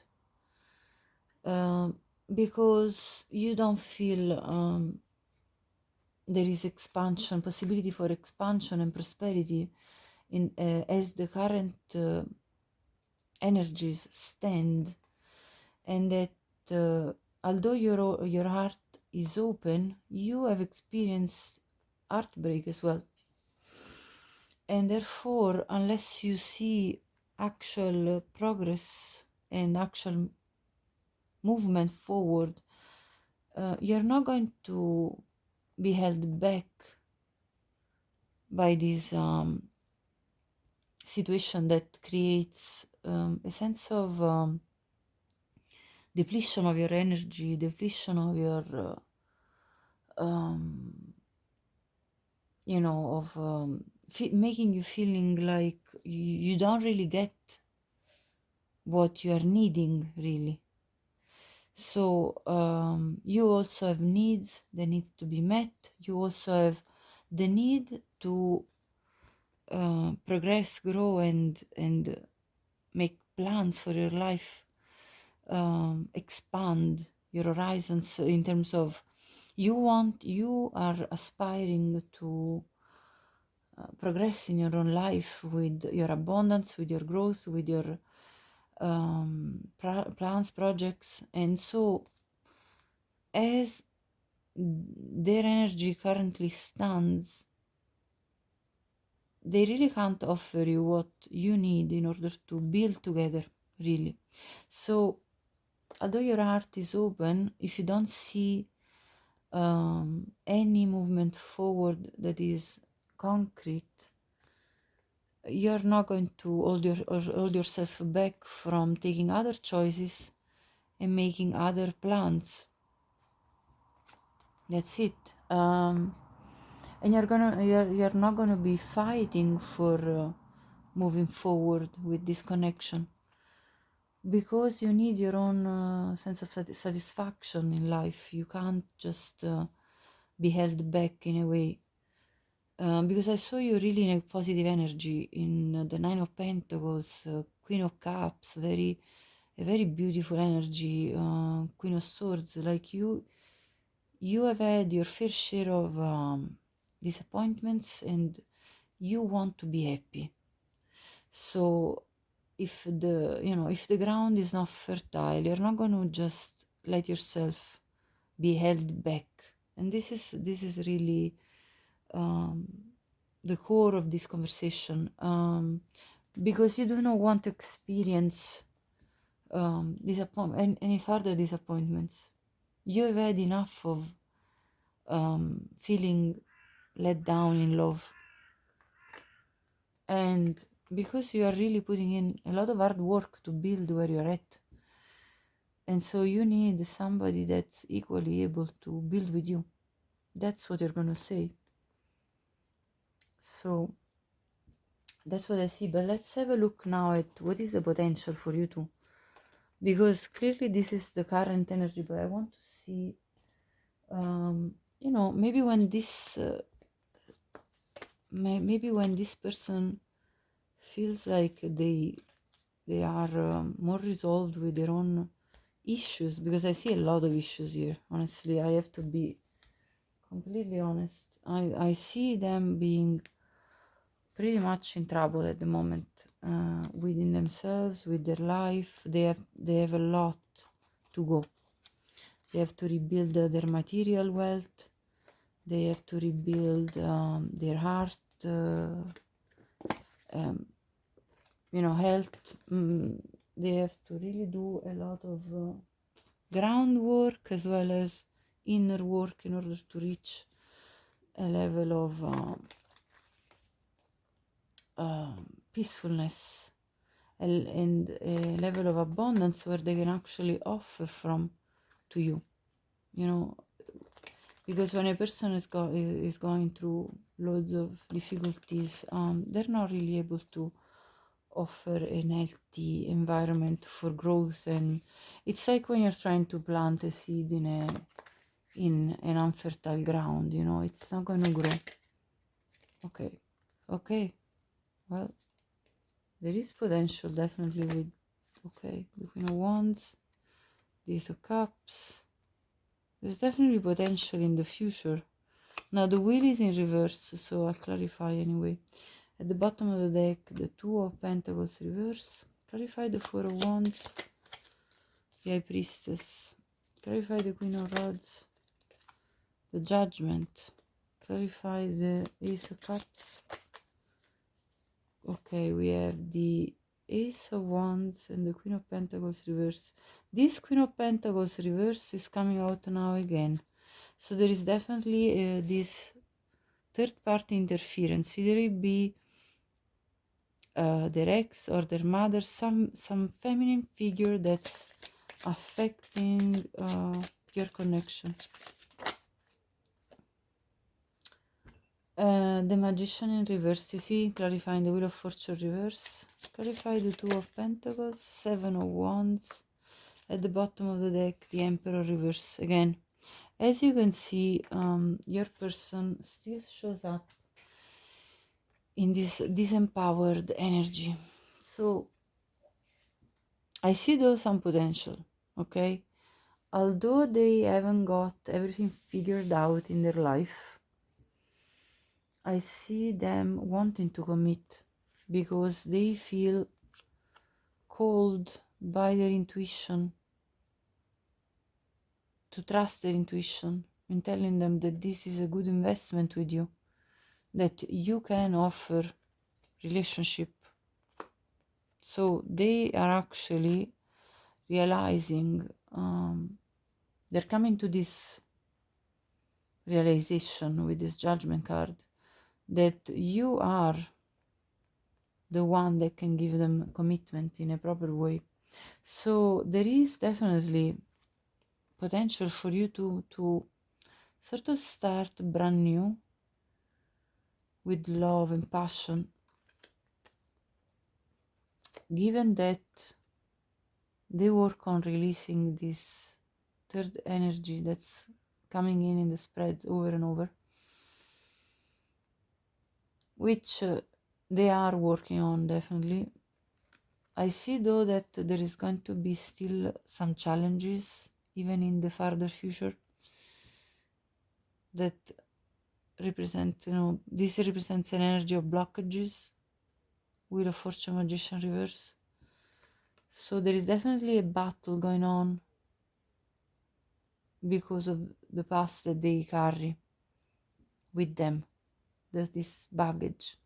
A: because you don't feel there is expansion, possibility for expansion and prosperity in as the current energies stand, and that although your heart is open, you have experienced heartbreak as well, and therefore unless you see actual progress and actual movement forward, you're not going to be held back by this situation that creates a sense of depletion of your energy, depletion of your you know, of making you feeling like you don't really get what you are needing, really. So you also have needs that need to be met. You also have the need to progress, grow, and make plans for your life, expand your horizons in terms of you are aspiring to progress in your own life with your abundance, with your growth, with your plans, projects. And so as their energy currently stands, they really can't offer you what you need in order to build together, really. So although your heart is open, if you don't see any movement forward that is concrete, you're not going to hold yourself back from taking other choices and making other plans. That's it. And you're not gonna be fighting for moving forward with this connection, because you need your own sense of satisfaction in life. You can't just be held back in a way. Because I saw you really in a positive energy in the Nine of Pentacles, Queen of Cups, a very beautiful energy, Queen of Swords. Like you have had your fair share of disappointments, and you want to be happy. So if the ground is not fertile, you're not going to just let yourself be held back. And this is really the core of this conversation, because you do not want to experience disappointment, any further disappointments. You have had enough of feeling let down in love, and because you are really putting in a lot of hard work to build where you're at, and so you need somebody that's equally able to build with you. That's what you're gonna say. So that's what I see. But let's have a look now at what is the potential for you two, because clearly this is the current energy, but I want to see maybe when this maybe when this person feels like they are more resolved with their own issues, because I see a lot of issues here. Honestly, I have to be completely honest. I see them being pretty much in trouble at the moment, within themselves, with their life. They have a lot to go. They have to rebuild their material wealth. They have to rebuild their heart, health. They have to really do a lot of groundwork as well as inner work in order to reach a level of peacefulness and a level of abundance where they can actually offer from to you. Because when a person is going through loads of difficulties, they're not really able to offer an healthy environment for growth. And it's like when you're trying to plant a seed in an unfertile ground, it's not going to grow. Okay, well, there is potential definitely Okay, the Queen of Wands, the Ace of Cups. There's definitely potential in the future. Now the Wheel is in reverse, so I'll clarify anyway. At the bottom of the deck, the Two of Pentacles reverse. Clarify the Four of Wands, the High Priestess. Clarify the Queen of Rods, the Judgment. Clarify the Ace of Cups. Okay, we have the Ace of Wands and the Queen of Pentacles reverse. This Queen of Pentacles reverse is coming out now again. So there is definitely this third-party interference. Either it be their ex or their mother, some feminine figure that's affecting your connection. The Magician in reverse, you see, clarifying the Wheel of Fortune reverse. Clarify the Two of Pentacles, Seven of Wands. At the bottom of the deck, the Emperor reverse again. As you can see, your person still shows up in this disempowered energy. So I see there's some potential, okay? Although they haven't got everything figured out in their life, I see them wanting to commit because they feel called by their intuition to trust their intuition in telling them that this is a good investment with you, that you can offer relationship. So they are actually realizing, they're coming to this realization with this Judgment card, that you are the one that can give them commitment in a proper way. So there is definitely potential for you to sort of start brand new with love and passion, given that they work on releasing this third energy that's coming in the spreads over and over, which they are working on definitely. I see though that there is going to be still some challenges even in the further future that represent, this represents an energy of blockages. Wheel of Fortune, Magician reverse. So there is definitely a battle going on because of the past that they carry with them. There's this baggage.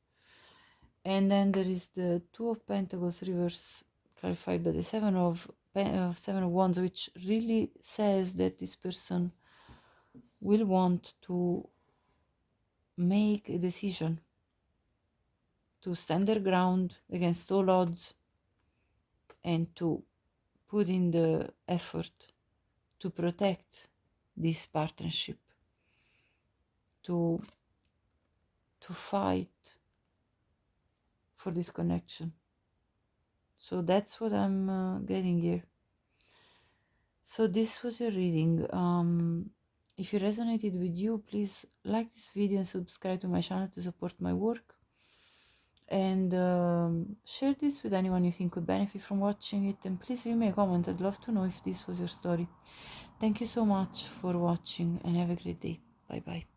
A: And then there is the Two of Pentacles reverse, clarified by the Seven of Wands, which really says that this person will want to make a decision to stand their ground against all odds and to put in the effort to protect this partnership, to fight for this connection. So that's what I'm getting here. So this was your reading. If it resonated with you, please like this video and subscribe to my channel to support my work. And share this with anyone you think could benefit from watching it. And please leave me a comment. I'd love to know if this was your story. Thank you so much for watching and have a great day. Bye bye.